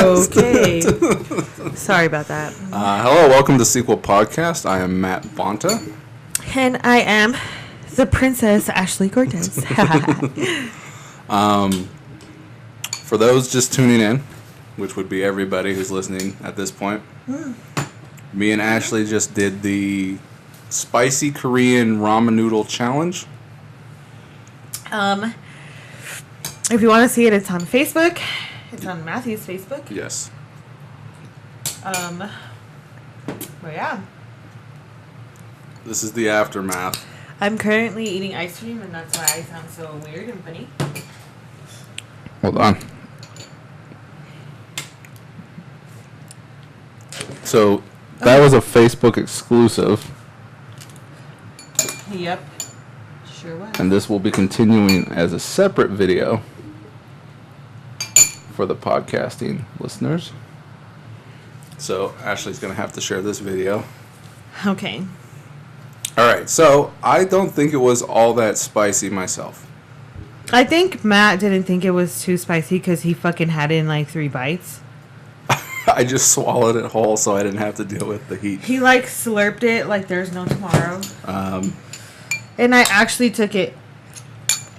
Okay. Sorry about that. Hello, welcome to Sequel Podcast. I am Matt Bonta. And I am the Princess Ashley Cortez. For those just tuning in, which would be everybody who's listening at this point, me and Ashley just did the spicy Korean ramen noodle challenge. If you want to see it, it's on Facebook. It's on Mathew's Facebook. Yes. But yeah. This is the aftermath. I'm currently eating ice cream, and that's why I sound so weird and funny. Hold on. So, that was a Facebook exclusive. Yep. Sure was. And this will be continuing as a separate video for the podcasting listeners. So, Ashley's going to have to share this video. Okay. Alright, so I don't think it was all that spicy myself. I think Matt didn't think it was too spicy because he fucking had it in like 3 bites. I just swallowed it whole so I didn't have to deal with the heat. He like slurped it like there's no tomorrow. And I actually took it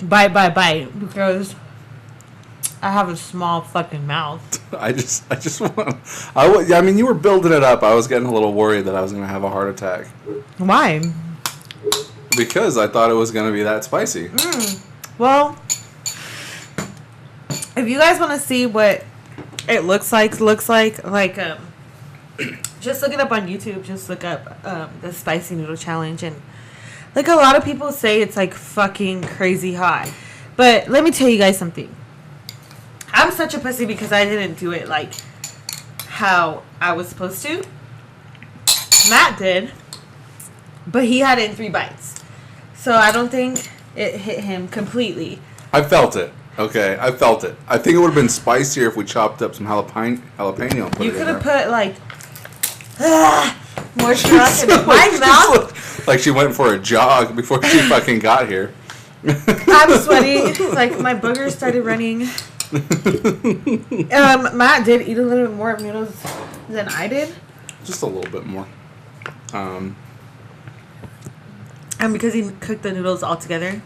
bite by bite because I have a small fucking mouth. I just want. I mean, you were building it up. I was getting a little worried that I was going to have a heart attack. Why? Because I thought it was going to be that spicy. Well, if you guys want to see what it looks like, just look it up on YouTube. Just look up the spicy noodle challenge, and like a lot of people say, it's like fucking crazy hot. But let me tell you guys something. I'm such a pussy because I didn't do it like how I was supposed to. Matt did, but he had it in 3 bites. So I don't think it hit him completely. I felt it. Okay, I felt it. I think it would have been spicier if we chopped up some jalapeno and put you it in could have there. put like more stuff in my mouth. Like she went for a jog before she fucking got here. I'm sweating. Like my boogers started running. Matt did eat a little bit more noodles than I did. Just a little bit more. And because he cooked the noodles all together,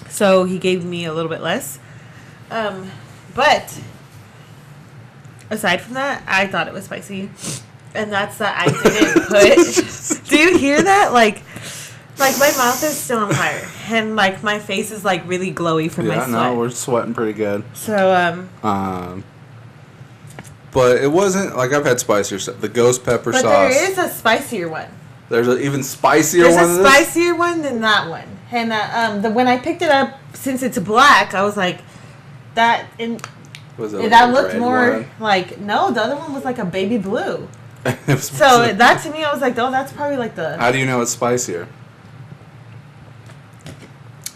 so he gave me a little bit less. But aside from that, I thought it was spicy, and that's that I didn't put. Do you hear that? Like my mouth is still on fire, and like my face is like really glowy from my sweat. Yeah, no, we're sweating pretty good. So but it wasn't like I've had spicier stuff. The ghost pepper sauce. But there is a spicier one. There's an even spicier one. There's a spicier one than that one. And when I picked it up, since it's black, I was like, that looked more one? Like, no, the other one was like a baby blue. So that to me, I was like, oh, that's probably like the... How do you know it's spicier?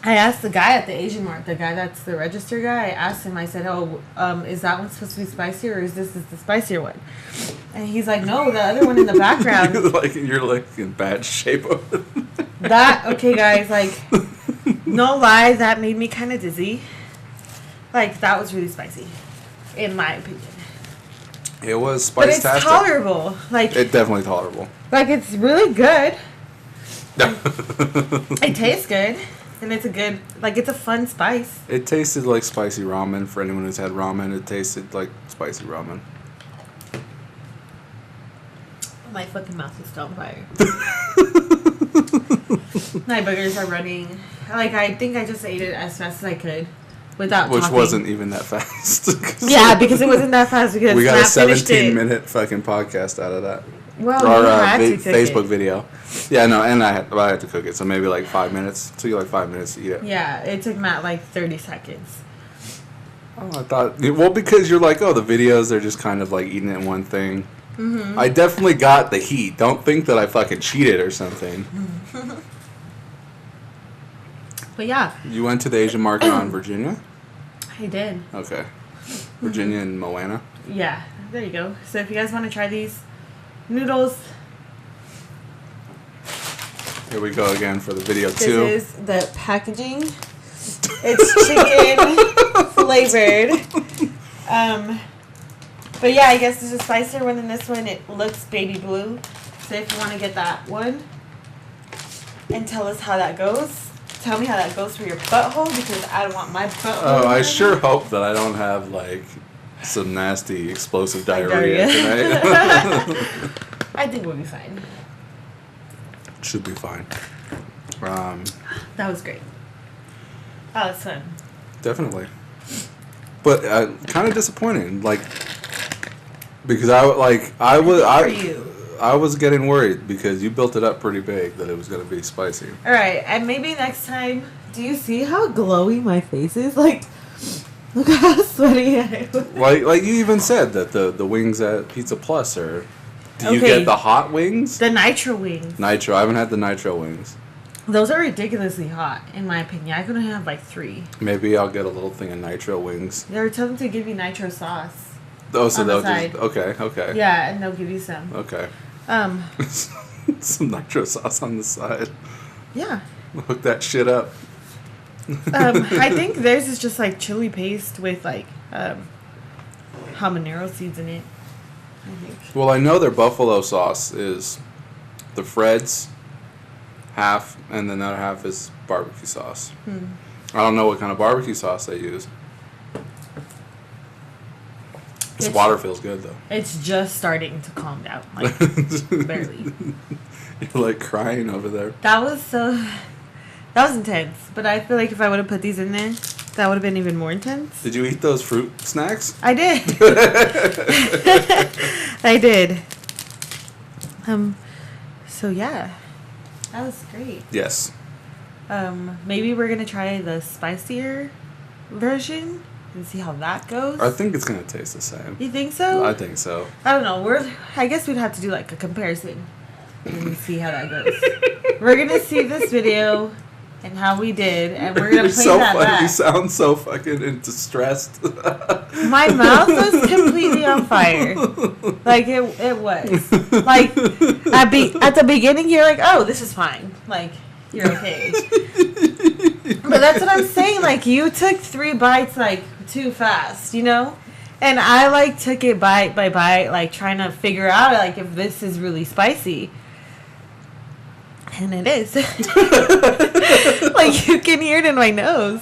I asked the guy at the Asian Mart, the guy that's the register guy, I asked him, I said, is that one supposed to be spicier, or is this the spicier one? And he's like, no, the other one in the background. You're like in bad shape over that, okay, guys, like, no lie, that made me kind of dizzy. Like, that was really spicy, in my opinion. It was spicy. But it's tolerable. Like, it's definitely tolerable. Like, it's really good. It tastes good. And it's it's a fun spice. It tasted like spicy ramen. For anyone who's had ramen, it tasted like spicy ramen. My fucking mouth is still on fire. My boogers are running. Like, I think I just ate it as fast as I could without Which talking. wasn't even that fast. Yeah, because it wasn't that fast. Because we got Matt a 17-minute fucking podcast out of that. Well, you had to cook Facebook it. video. Yeah, no, and I had to cook it, so maybe like 5 minutes. It took you like 5 minutes to eat it. Yeah, it took Matt like 30 seconds. Oh, I thought... Well, because you're like, oh, the videos, they're just kind of like eating it in one thing. Mm-hmm. I definitely got the heat. Don't think that I fucking cheated or something. But yeah. You went to the Asian market on Virginia? I did. Okay. Virginia and Moana? Yeah, there you go. So if you guys want to try these noodles... Here we go again for the video 2. This is the packaging. It's chicken flavored. But yeah, I guess there's a spicier one than this one. It looks baby blue. So if you want to get that one and tell us how that goes, tell me how that goes for your butthole, because I don't want my butthole. Oh, I sure hope that I don't have like some nasty explosive diarrhea tonight. I think we'll be fine. Should be fine. That was great. That was fun. Definitely. But kind of disappointing, like, because I was getting worried because you built it up pretty big that it was going to be spicy. All right, and maybe next time. Do you see how glowy my face is? Like, look how sweaty I am. Like you even said that the wings at Pizza Plus are. Do you get the hot wings? The nitro wings. Nitro. I haven't had the nitro wings. Those are ridiculously hot, in my opinion. I could have like 3. Maybe I'll get a little thing of nitro wings. They were telling to give you nitro sauce. Oh, so they'll just okay. Yeah, and they'll give you some. Okay. Some nitro sauce on the side. Yeah. Hook that shit up. I think theirs is just like chili paste with like habanero seeds in it. I think. Well, I know their buffalo sauce is the Fred's half, and then the other half is barbecue sauce. I don't know what kind of barbecue sauce they use. This water feels good though. It's just starting to calm down, like barely. You're like crying over there. That was intense. But I feel like if I would have put these in there, that would have been even more intense. Did you eat those fruit snacks? I did. I did. So yeah, that was great. Yes. Maybe we're gonna try the spicier version and see how that goes. I think it's gonna taste the same. You think so? I think so. I don't know. I guess we'd have to do like a comparison and see how that goes. We're gonna see this video and how we did, and we're gonna play that back. You sound so fucking distressed. My mouth was completely on fire. Like it was. Like at the beginning, you're like, oh, this is fine. Like you're okay. But that's what I'm saying. Like you took 3 bites like too fast, you know. And I like took it bite by bite, like trying to figure out like if this is really spicy. And it is. Like you can hear it in my nose.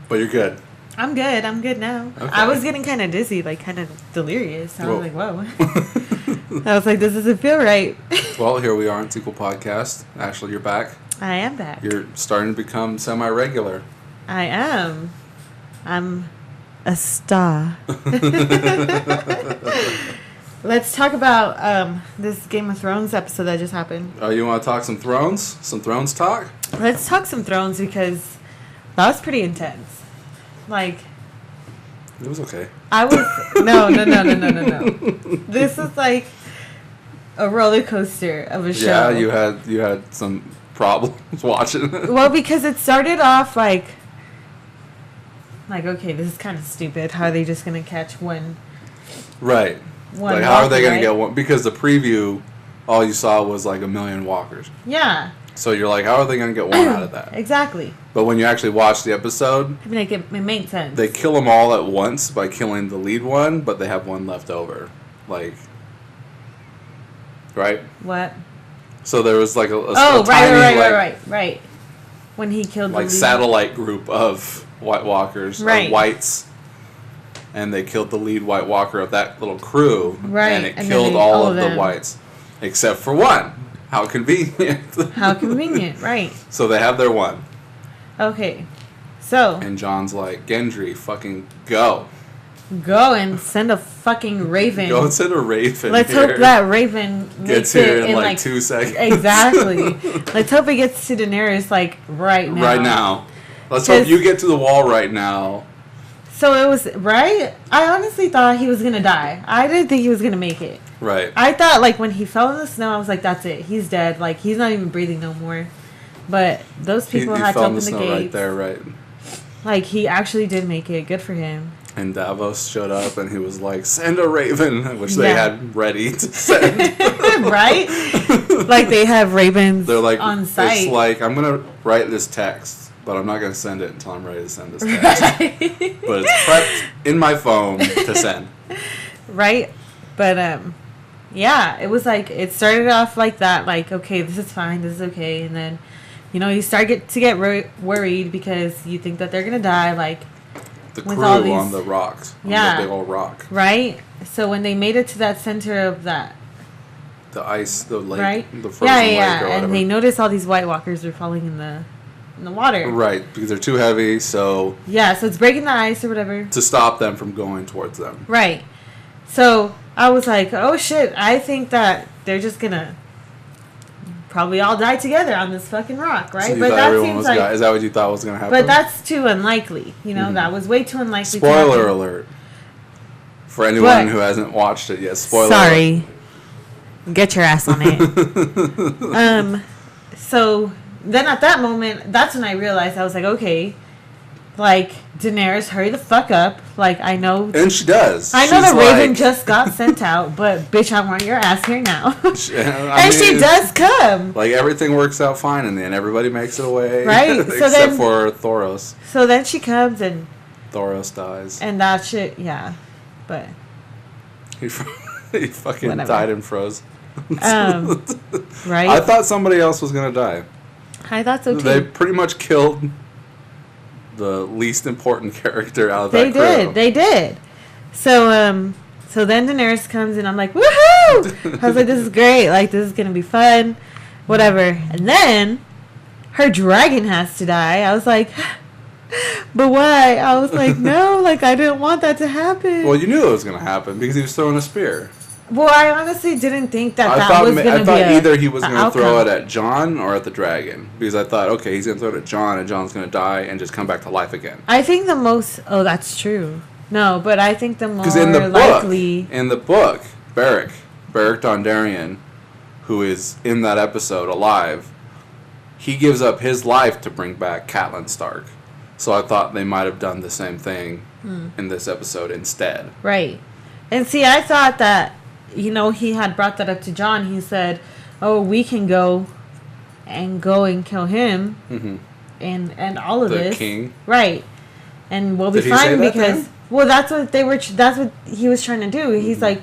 But you're good. I'm good. I'm good now. Okay. I was getting kind of dizzy, like kind of delirious. I was like, whoa. I was like, this doesn't feel right. Well, here we are on Sequel Podcast. Ashley, you're back. I am back. You're starting to become semi-regular. I am. I'm a star. Let's talk about this Game of Thrones episode that just happened. Oh, you want to talk some Thrones? Some Thrones talk? Let's talk some Thrones because that was pretty intense. Like... It was okay. I was... No. This is like a roller coaster of a show. Yeah, you had some problems watching it. Well, because it started off like, okay, this is kind of stupid. How are they just going to catch one... Right. Like, how are they going to get one? Because the preview, all you saw was like 1 million walkers. Yeah. So you're like, how are they going to get one out of that? Exactly. But when you actually watch the episode... I mean, like, it made sense. They kill them all at once by killing the lead one, but they have one left over. Like... Right? What? So there was like a tiny, right. When he killed the lead. satellite group of White Walkers, right. Or Whites... And they killed the lead White Walker of that little crew. Right. And it killed all of the Whites. Except for one. How convenient. How convenient, right. So they have their one. Okay. So. And John's like, Gendry, fucking go. Go and send a fucking raven. Go and send a raven. Let's hope that raven gets here in like 2 seconds. Exactly. Let's hope it gets to Daenerys like right now. Right now. Let's hope you get to the wall right now. So it was, right? I honestly thought he was going to die. I didn't think he was going to make it. Right. I thought, like, when he fell in the snow, I was like, that's it. He's dead. Like, he's not even breathing no more. But those people had to open the gate. Right there, right. Like, he actually did make it. Good for him. And Davos showed up, and he was like, send a raven, which they had ready to send. Right? Like, they have ravens They're like, on site. It's like, I'm going to write this text. but I'm not going to send it until I'm ready to send this text. But it's prepped in my phone to send. Right? But, yeah, it was like, it started off like that, like, okay, this is fine, this is okay, and then, you know, you start to get worried because you think that they're going to die, like, the crew on the rocks. Yeah. On the big old rock. Right? So when they made it to that center of that... The ice, the lake, right? the frozen lake or whatever. And they noticed all these White Walkers were falling in the water. Right, because they're too heavy, so... Yeah, so it's breaking the ice or whatever. To stop them from going towards them. Right. So I was like, oh shit, I think that they're just gonna probably all die together on this fucking rock, right? So but that seems like... Is that what you thought was gonna happen? But that's too unlikely. You know, that was way too unlikely. Spoiler alert. For anyone who hasn't watched it yet, spoiler alert. Get your ass on it. So then at that moment, that's when I realized, I was like, okay, like, Daenerys, hurry the fuck up. Like, I know. And she does. I know the Raven just got sent out, but bitch, I want your ass here now. And she does come. Like, everything works out fine in the end. Everybody makes it away. Right? Except for Thoros. So then she comes and. Thoros dies. And that shit, yeah. But. He fucking died and froze. Right? I thought somebody else was going to die. I thought so too. They pretty much killed the least important character out of that crew. They did. So then Daenerys comes and I'm like, woohoo! I was like, this is great. Like, this is going to be fun. Whatever. And then her dragon has to die. I was like, but why? I was like, no, like, I didn't want that to happen. Well, you knew it was going to happen because he was throwing a spear. Well, I honestly didn't think that was going to be I thought either he was going to throw it at Jon or at the dragon. Because I thought, okay, he's going to throw it at Jon and Jon's going to die and just come back to life again. I think the most... Oh, that's true. No, but I think the more likely... In the book, Beric Dondarrion, who is in that episode alive, he gives up his life to bring back Catelyn Stark. So I thought they might have done the same thing in this episode instead. Right. And see, I thought that... You know, he had brought that up to Jon. He said, "Oh, we can go and kill him, and all of this, the king, right? And we'll be fine because that's what they were. That's what he was trying to do. He's like,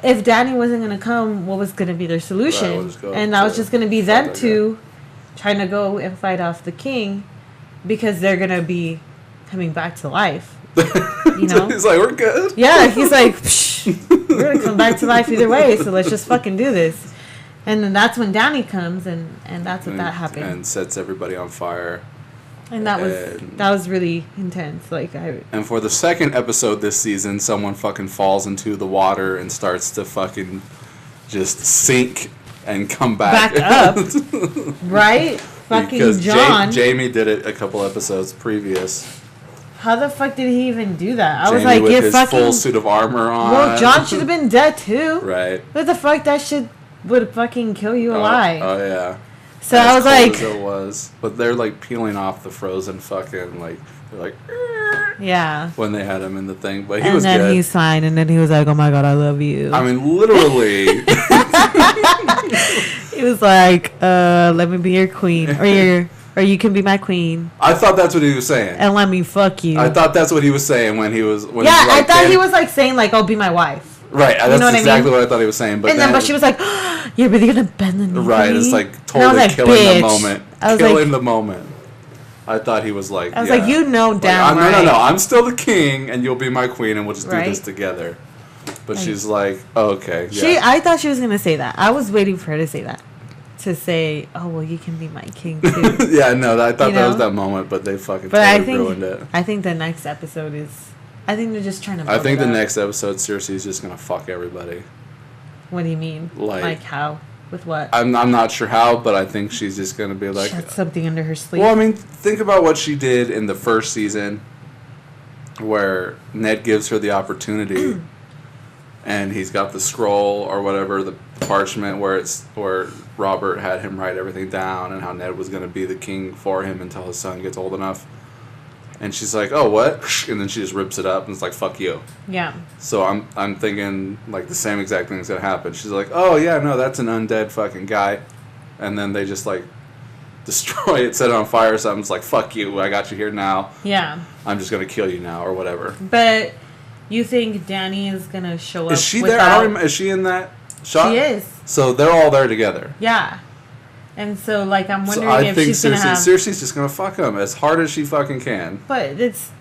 if Dany wasn't going to come, what was going to be their solution? Right, and that was just going to be them two trying to go and fight off the king because they're going to be coming back to life. You know, he's like, we're good. Yeah, he's like, we're gonna come back to life either way, so let's just fucking do this. And then that's when Dany comes, and that's what that happened. And sets everybody on fire. And that was really intense. Like And for the second episode this season, someone fucking falls into the water and starts to fucking just sink and come back up. Right? Fucking because Jon. Jamie did it a couple episodes previous. How the fuck did he even do that? I Jamie was like, with his fucking full suit of armor on. Well, Jon should have been dead too. Right. What the fuck? That shit would fucking kill you alive. Oh yeah. So I was like, as it was, but they're like peeling off the frozen fucking like they're like. Yeah. When they had him in the thing, but he was good. And then he's fine, and then he was like, "Oh my god, I love you." I mean, literally. He was like, "Let me be your queen, or you can be my queen." I thought that's what he was saying. And let me fuck you. I thought that's what he was saying when he was. When yeah, I thought he was like saying like, "Oh, be my wife." Right, that's exactly what I thought he was saying. But but she was like, oh, "You're really gonna bend the knee." Right, it's like totally killing the moment. Killing the moment. I thought he was like. I was like, you know, damn right. No, I'm still the king, and you'll be my queen, and we'll just do this together. But she's like, oh, okay. Yeah. I thought she was gonna say that. I was waiting for her to say that. To say, oh well, you can be my king too. Yeah, no, I thought that was that moment, but they fucking ruined it. I think the next episode is. I think they're just trying to. I think the next episode, Cersei's just gonna fuck everybody. What do you mean? Like how? With what? I'm not sure how, but I think she's just gonna be like something under her sleeve. Well, I mean, think about what she did in the first season, where Ned gives her the opportunity. And he's got the scroll or whatever, the parchment where Robert had him write everything down and how Ned was going to be the king for him until his son gets old enough. And she's like, "Oh, what?" And then she just rips it up and it's like, "Fuck you." Yeah. So I'm thinking like the same exact thing's going to happen. She's like, "Oh yeah, no, that's an undead fucking guy," and then they just like destroy it, set it on fire or something. It's like, fuck you, I got you here now. Yeah. I'm just going to kill you now or whatever. But you think Danny is going to show up? Is she there? I don't remember. Is she in that shot? She is. So they're all there together. Yeah. And so, like, I'm wondering if she's going to have... Cersei's just going to fuck him as hard as she fucking can. But it's...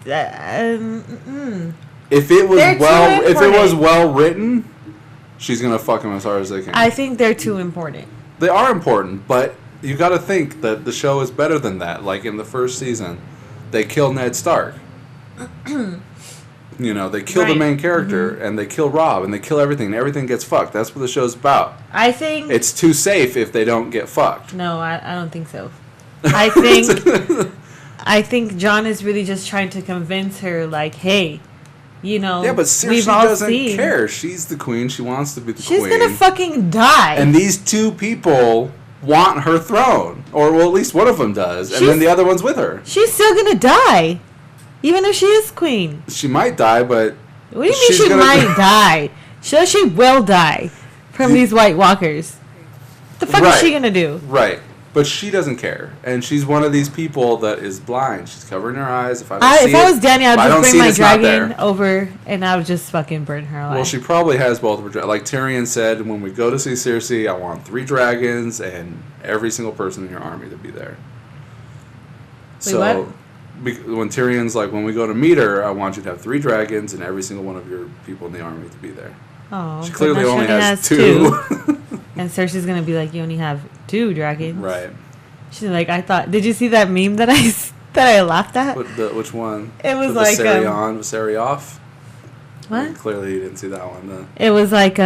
If it was well written, she's going to fuck him as hard as they can. I think they're too important. They are important, but you got to think that the show is better than that. Like, in the first season, they kill Ned Stark. You know, they kill the main character, and they kill Robb, and they kill everything, and everything gets fucked. That's what the show's about. I think... It's too safe if they don't get fucked. No, I don't think so. I think Jon is really just trying to convince her, like, hey, you know... Yeah, but Cersei doesn't care. She's the queen. She wants to be the queen. She's gonna fucking die. And these two people want her throne. Or, well, at least one of them does. And then the other one's with her. She's still gonna die. Even if she is queen. She might die, but... What do you mean she might die? She will die from these White Walkers. What the fuck is she gonna do? Right. But she doesn't care. And she's one of these people that is blind. She's covering her eyes. If I was Danny, I'd just bring my dragon over and I would just fucking burn her alive. Well, she probably has both of her dragons. Like Tyrion said, when we go to see Cersei, I want 3 dragons and every single person in your army to be there. Wait, what? When Tyrion's like, when we go to meet her, I want you to have 3 dragons and every single one of your people in the army to be there. Oh, she clearly only has 2. And Cersei's gonna be like, you only have 2 dragons. Right. She's like, I thought. Did you see that meme that I laughed at? Which one? It was like Viserion. What? Clearly, you didn't see that one. Then. It was like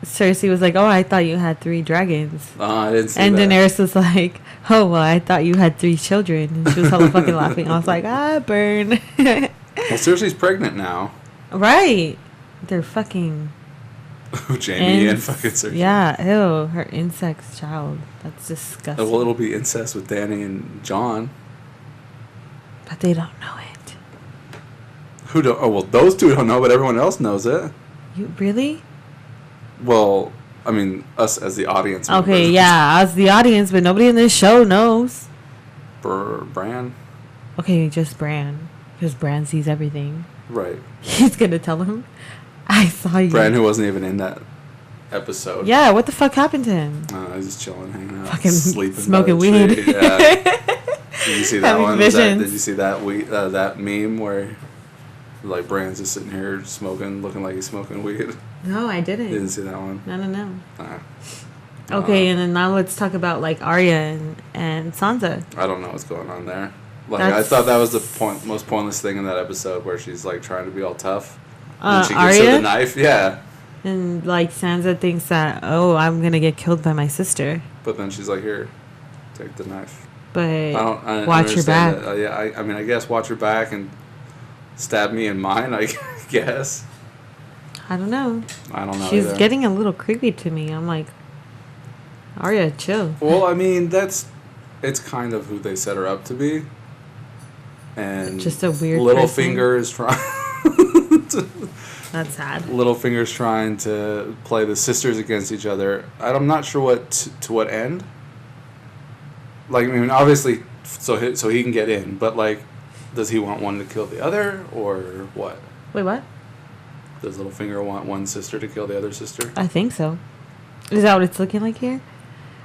Cersei was like, oh, I thought you had 3 dragons. I didn't see and that. And Daenerys was like, oh, well, I thought you had 3 children. And she was hella fucking laughing. I was like, burn. Well, Cersei's pregnant now. Right. They're fucking... Jaime and fucking Cersei. Yeah, ew, her insect child. That's disgusting. Well, it'll be incest with Dany and Jon. But they don't know it. Who don't? Oh, well, those 2 don't know, but everyone else knows it. You really? Well, I mean, us as the audience. Okay, members. yeah, as the audience, but nobody in this show knows. Bran? Okay, just Bran. Because Bran sees everything. Right. He's gonna tell him, I saw you. Bran, who wasn't even in that episode. Yeah, what the fuck happened to him? He's just chilling, hanging out, fucking sleeping, smoking weed. Yeah. Did you see that one? Did you see that that meme where, like, Bran's just sitting here smoking, looking like he's smoking weed? No, I didn't. You didn't see that one? No. Okay, and then now let's talk about, like, Arya and Sansa. I don't know what's going on there. Like, I thought that was the most pointless thing in that episode where she's, like, trying to be all tough. And she gives her the knife. Yeah. And, like, Sansa thinks that, oh, I'm going to get killed by my sister. But then she's like, here, take the knife. But I watch your back. I mean, I guess watch your back and stab me in mine, I guess. I don't know. She's either. Getting a little creepy to me. I'm like, Arya, chill. Well, I mean, it's kind of who they set her up to be. And just a weird Littlefinger is trying That's sad. Littlefinger's trying to play the sisters against each other. I'm not sure to what end. Like, I mean, obviously, so he can get in, but, like, does he want one to kill the other, or what? Wait, what? Does Littlefinger want one sister to kill the other sister? I think so. Is that what it's looking like here?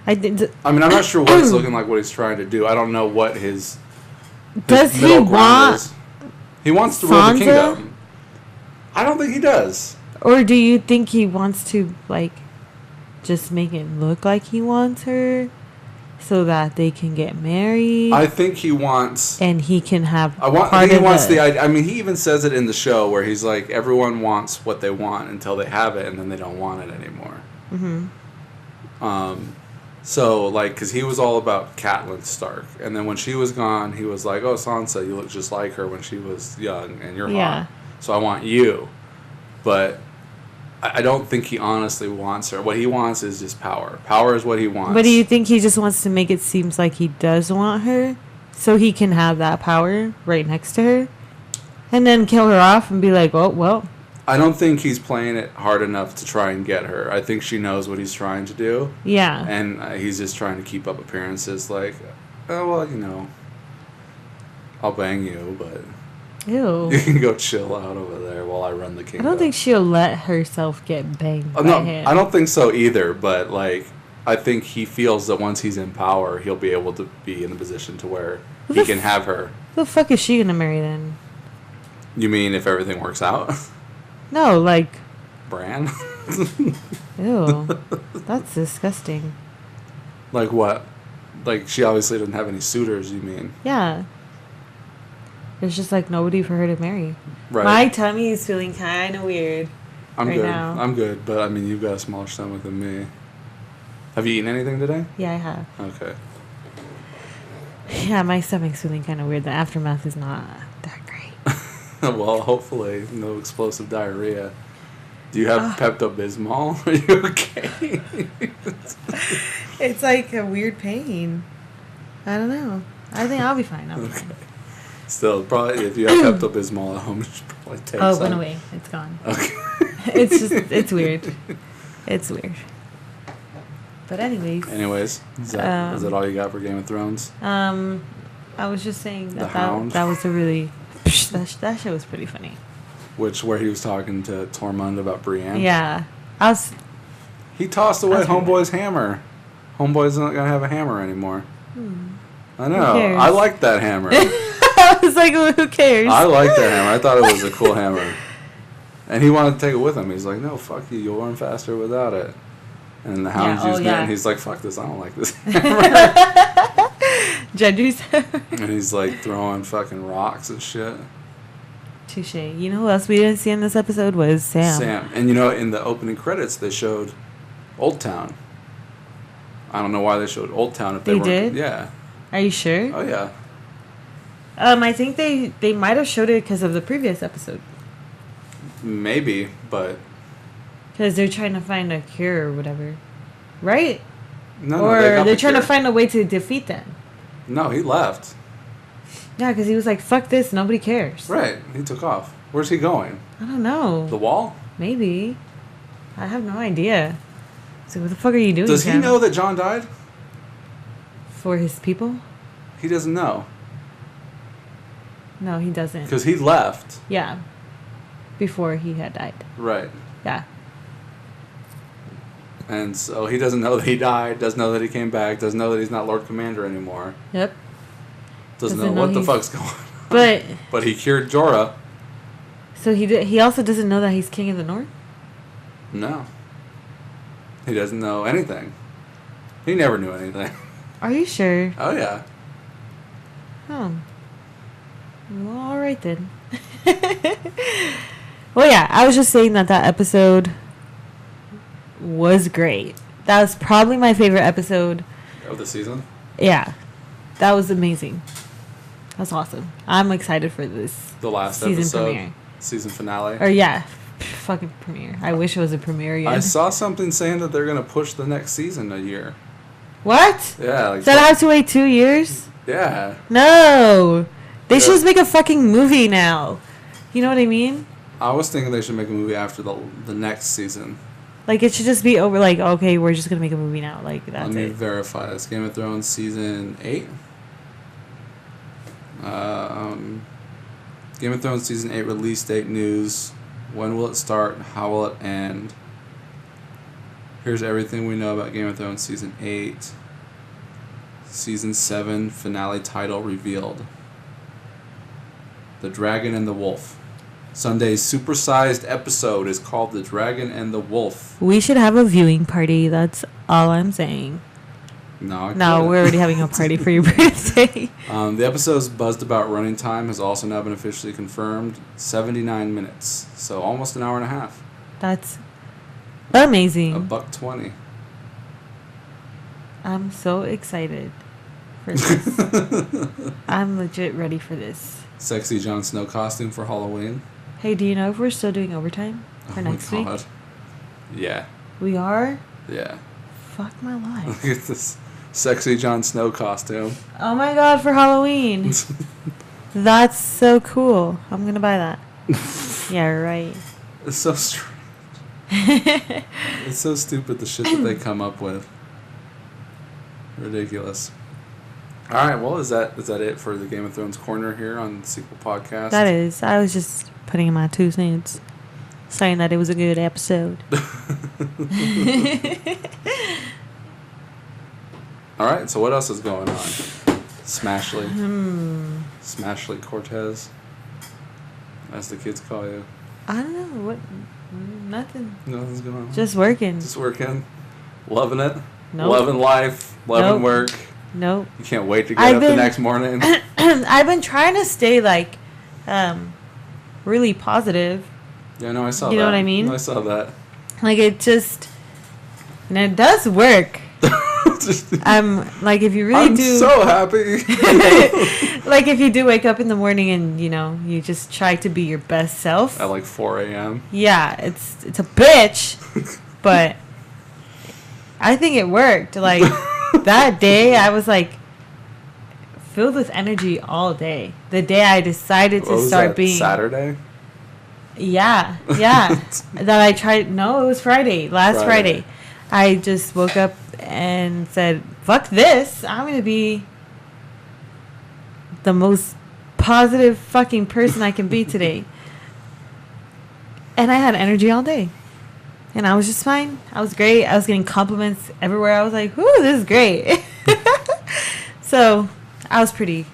I mean, I'm not sure what it's looking like, what he's trying to do. I don't know what his does he want is. He wants to rule the kingdom. I don't think he does. Or do you think he wants to, like, just make it look like he wants her so that they can get married? I think he wants... And he can have I mean, he even says it in the show where he's like, everyone wants what they want until they have it, and then they don't want it anymore. Mm-hmm. So, like, because he was all about Catelyn Stark. And then when she was gone, he was like, oh, Sansa, you look just like her when she was young, and you're hot. So I want you. But I don't think he honestly wants her. What he wants is just power. Power is what he wants. But do you think he just wants to make it seem like he does want her so he can have that power right next to her? And then kill her off and be like, oh, well, I don't think he's playing it hard enough to try and get her. I think she knows what he's trying to do. Yeah. And he's just trying to keep up appearances like, oh, well, you know, I'll bang you, but Ew. you can go chill out over there while I run the kingdom. I don't think she'll let herself get banged by him. I don't think so either, but, like, I think he feels that once he's in power, he'll be able to be in a position to where he can have her. Who the fuck is she gonna marry then? You mean if everything works out? No, like... Bran? Ew. That's disgusting. Like what? Like, she obviously doesn't have any suitors, you mean? Yeah. There's just, like, nobody for her to marry. Right. My tummy is feeling kind of weird good. now. I'm good, but, I mean, you've got a smaller stomach than me. Have you eaten anything today? Yeah, I have. Okay. Yeah, my stomach's feeling kind of weird. The aftermath is not that great. Well, hopefully, no explosive diarrhea. Do you have Pepto-Bismol? Are you okay? It's like a weird pain. I don't know. I think I'll be fine. I'll be fine. Still, probably if you have Pepto-Bismol at home, you should probably take some. Oh, it went away. It's gone. Okay. It's weird. It's weird. But anyways, is that all you got for Game of Thrones? I was just saying The Hound? that was a really that show was pretty funny. Where he was talking to Tormund about Brienne? Yeah. He tossed away That's pretty Homeboy's hammer. Homeboy's not gonna have a hammer anymore. I know. Who cares? I like that hammer. I was like, well, who cares? I like that hammer. I thought it was a cool hammer. And he wanted to take it with him. He's like, no, fuck you. You'll run faster without it. And the Hound's using it, and he's like, fuck this. I don't like this hammer. Genders. And he's like throwing fucking rocks and shit. Touche. You know who else we didn't see in this episode was Sam. And you know, in the opening credits, they showed Old Town. I don't know why they showed Old Town if they weren't. did? Yeah. Are you sure? Oh, yeah. I think they might have showed it because of the previous episode. Maybe, but... Because they're trying to find a cure or whatever. Right? No, or they got they're the trying to cure. find a way to defeat them. No, he left. Yeah, because he was like, fuck this, nobody cares. Right, he took off. Where's he going? I don't know. The wall? Maybe. I have no idea. So what the fuck are you doing, Does he Sam? know that John died? For his people? He doesn't know. No, he doesn't. Because he left. Yeah. Before he had died. Right. Yeah. And so he doesn't know that he died, doesn't know that he came back, doesn't know that he's not Lord Commander anymore. Yep. Doesn't know what the fuck's going on. But he cured Jorah. So he also doesn't know that he's King of the North? No. He doesn't know anything. He never knew anything. Are you sure? Oh, yeah. Oh. Well, alright then. Well, yeah, I was just saying that episode was great. That was probably my favorite episode. Of the season? Yeah. That was amazing. That's awesome. I'm excited for this. The last season episode. premiere. Season finale. Or yeah. Fucking premiere. I wish it was a premiere again. I saw something saying that they're going to push the next season a year. What? Yeah. Like Does that have to wait 2 years? Yeah. No. They should just make a fucking movie now. You know what I mean? I was thinking they should make a movie after the next season. Like, it should just be over, like, okay, we're just going to make a movie now. Like, that's Let me it. verify this. Game of Thrones season 8. Game of Thrones season 8 release date news. When will it start? How will it end? Here's everything we know about Game of Thrones season 8. Season 7 finale title revealed. The Dragon and the Wolf. Sunday's supersized episode is called The Dragon and the Wolf. We should have a viewing party. That's all I'm saying. No, we're already having a party for your birthday. The episode's buzzed about running time has also now been officially confirmed. 79 minutes. So almost an hour and a half. That's amazing. $1.20. I'm so excited for this. I'm legit ready for this. Sexy Jon Snow costume for Halloween. Hey, do you know if we're still doing overtime for next week? Yeah. We are? Yeah. Fuck my life. Look at this sexy Jon Snow costume. Oh my god, for Halloween. That's so cool. I'm gonna buy that. Yeah, right. It's so strange. It's so stupid, the shit that they come up with. Ridiculous. All right, well, is that it for the Game of Thrones corner here on the Sequel Podcast? That is. I was just putting in my 2 cents, saying that it was a good episode. All right, so what else is going on? Smashly. Smashly Cortez, as the kids call you. I don't know. What? Nothing. Nothing's going on. Just working. Just working. Loving it. Nope. Loving life. Loving work. Nope. You can't wait to get up the next morning. I've been trying to stay, like, really positive. Yeah, no, I saw that. You know what I mean? I saw that. Like, it just... And it does work. Like, if you really do... I'm so happy. Like, if you do wake up in the morning and, you know, you just try to be your best self. At, like, 4 a.m. Yeah, it's a bitch. But I think it worked. Like, that day, I was, like, filled with energy all day. The day I decided to start being... Saturday? Yeah. That I tried... No, it was Friday. Last Friday. I just woke up and said, fuck this. I'm going to be the most positive fucking person I can be today. And I had energy all day. And I was just fine. I was great. I was getting compliments everywhere. I was like, whoo, this is great. So, I was pretty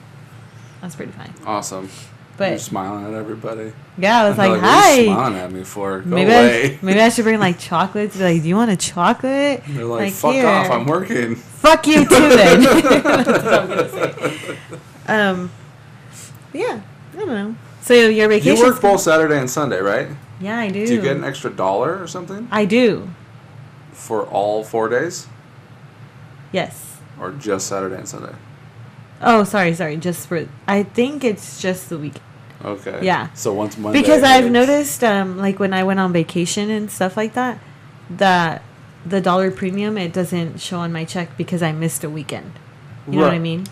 fine. Awesome. But you're smiling at everybody. Yeah, I was like, What hi. are you smiling at me for? Go away. Maybe I should bring, like, chocolates. Be like, do you want a chocolate? And they're like, fuck off, I'm working. Fuck you too, then. That's what I'm going to say. Yeah, I don't know. So your vacation... You work both Saturday and Sunday, right? Yeah, I do. Do you get an extra $1 or something? I do. For all 4 days? Yes. Or just Saturday and Sunday? Oh, sorry. Just for... I think it's just the weekend. Okay. Yeah. So once Monday... Because I've noticed, like, when I went on vacation and stuff like that, that the dollar premium, it doesn't show on my check because I missed a weekend. You know what I mean?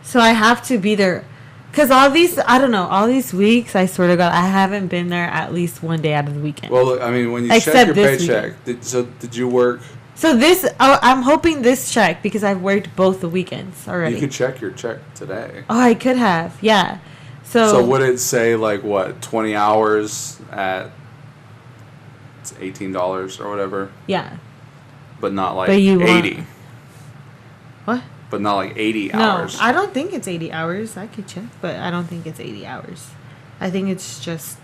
So I have to be there. Because all these weeks, I swear to God, I haven't been there at least one day out of the weekend. Well, look, I mean, when you Except check your this paycheck, did you work... So I'm hoping this check, because I've worked both the weekends already. You could check your check today. Oh, I could have, yeah. So would it say, like, what, 20 hours at it's $18 or whatever? Yeah. But not like 80. What? But not like 80 No, hours. I don't think it's 80 hours. I could check, but I don't think it's 80 hours. I think it's just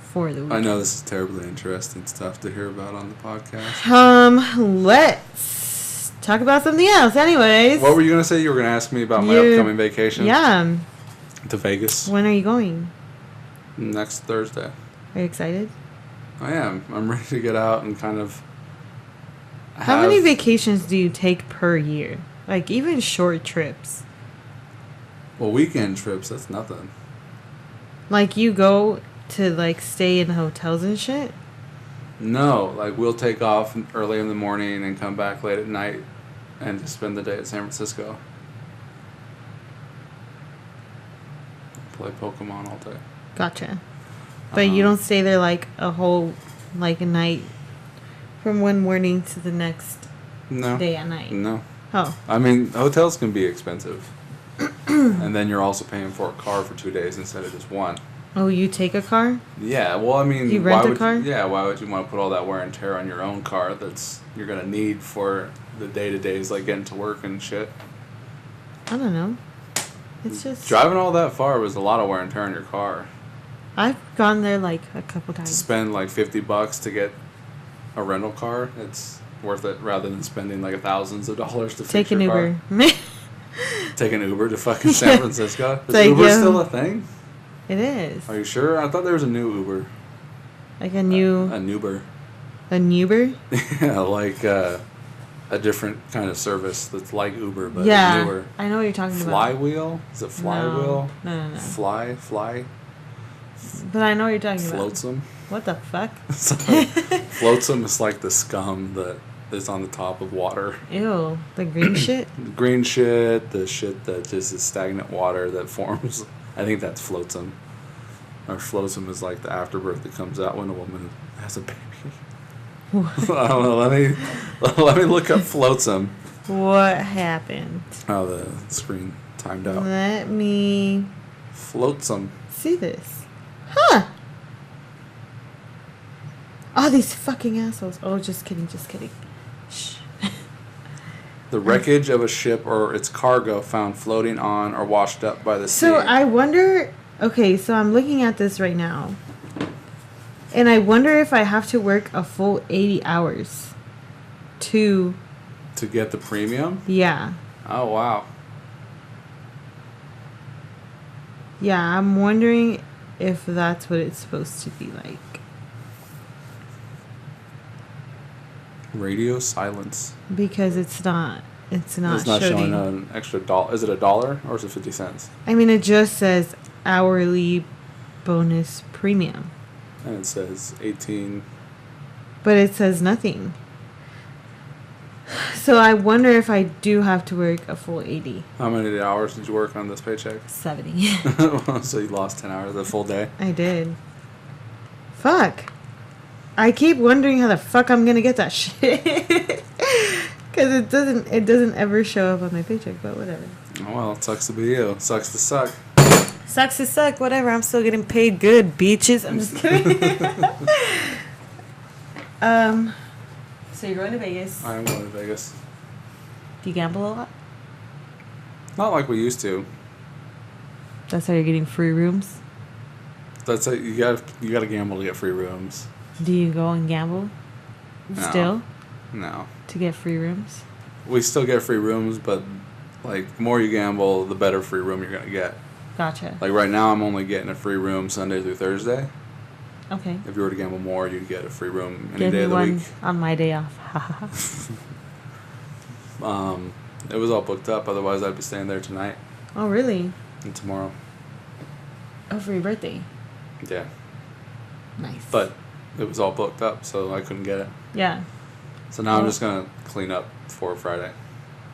for the weekend. I know this is terribly interesting stuff to hear about on the podcast. Let's talk about something else. Anyways. What were you going to say? You were going to ask me about my upcoming vacation? Yeah. To Vegas. When are you going? Next Thursday. Are you excited? I am. I'm ready to get out and kind of How many vacations do you take per year? Like, even short trips. Well, weekend trips, that's nothing. Like, you go to, like, stay in hotels and shit? No, like, we'll take off early in the morning and come back late at night and just spend the day at San Francisco. Play Pokemon all day. Gotcha. But you don't stay there, like, a whole, like, a night from one morning to the next day at night? No. Oh. I mean, hotels can be expensive. And then you're also paying for a car for 2 days instead of just one. Oh, you take a car? Yeah, well, I mean... You rent a car? Why would you want to put all that wear and tear on your own car you're going to need for the day-to-days, like getting to work and shit? I don't know. It's just... Driving all that far was a lot of wear and tear on your car. I've gone there, like, a couple times. To spend, like, $50 to get a rental car, it's worth it rather than spending, like, thousands of dollars to fix your car. Take an Uber. Take an Uber to fucking San Francisco? Is like, Uber still a thing? It is. Are you sure? I thought there was a new Uber. Like a new... A Nuber. A Nuber? Yeah, like a different kind of service that's like Uber, but newer. I know what you're talking about. Flywheel? Is it Flywheel? No. Fly? But I know what you're talking about. Flotsam? What the fuck? Flotsam is like the scum that is on the top of water. Ew. The green shit? The green shit, the shit that just is stagnant water that forms. I think that's flotsam. Or flotsam is like the afterbirth that comes out when a woman has a baby. I don't know. Let me look up flotsam. What happened? Oh, the screen timed out. Let me Flotsam. see this. Huh. Oh, these fucking assholes. Oh, just kidding. Shh. The wreckage of a ship or its cargo found floating on or washed up by the sea. So I wonder... Okay, so I'm looking at this right now. And I wonder if I have to work a full 80 hours to get the premium? Yeah. Oh, wow. Yeah, I'm wondering if that's what it's supposed to be like. Radio silence. Because it's not It's not showing an extra dollar. Is it $1 or is it 50 cents? I mean, it just says hourly bonus premium. And it says 18. But it says nothing. So I wonder if I do have to work a full 80. How many hours did you work on this paycheck? 70. So you lost 10 hours the full day? I did. Fuck. I keep wondering how the fuck I'm gonna get that shit. Because it doesn't ever show up on my paycheck, but whatever. Oh, well, it sucks to be you. Sucks to suck. Sucks to suck, whatever. I'm still getting paid good, bitches. I'm just kidding. So you're going to Vegas. I am going to Vegas. Do you gamble a lot? Not like we used to. That's how you're getting free rooms? That's it. You got to gamble to get free rooms. Do you go and gamble? No. Still? No. To get free rooms? We still get free rooms, but like the more you gamble, the better free room you're going to get. Gotcha. Like right now, I'm only getting a free room Sunday through Thursday. Okay. If you were to gamble more, you'd get a free room any Give day me of the one week. on my day off. It was all booked up. Otherwise, I'd be staying there tonight Oh, really? and tomorrow. Oh, for your birthday. Yeah, Nice. but it was all booked up, so I couldn't get it. Yeah. So now I'm just gonna clean up for Friday.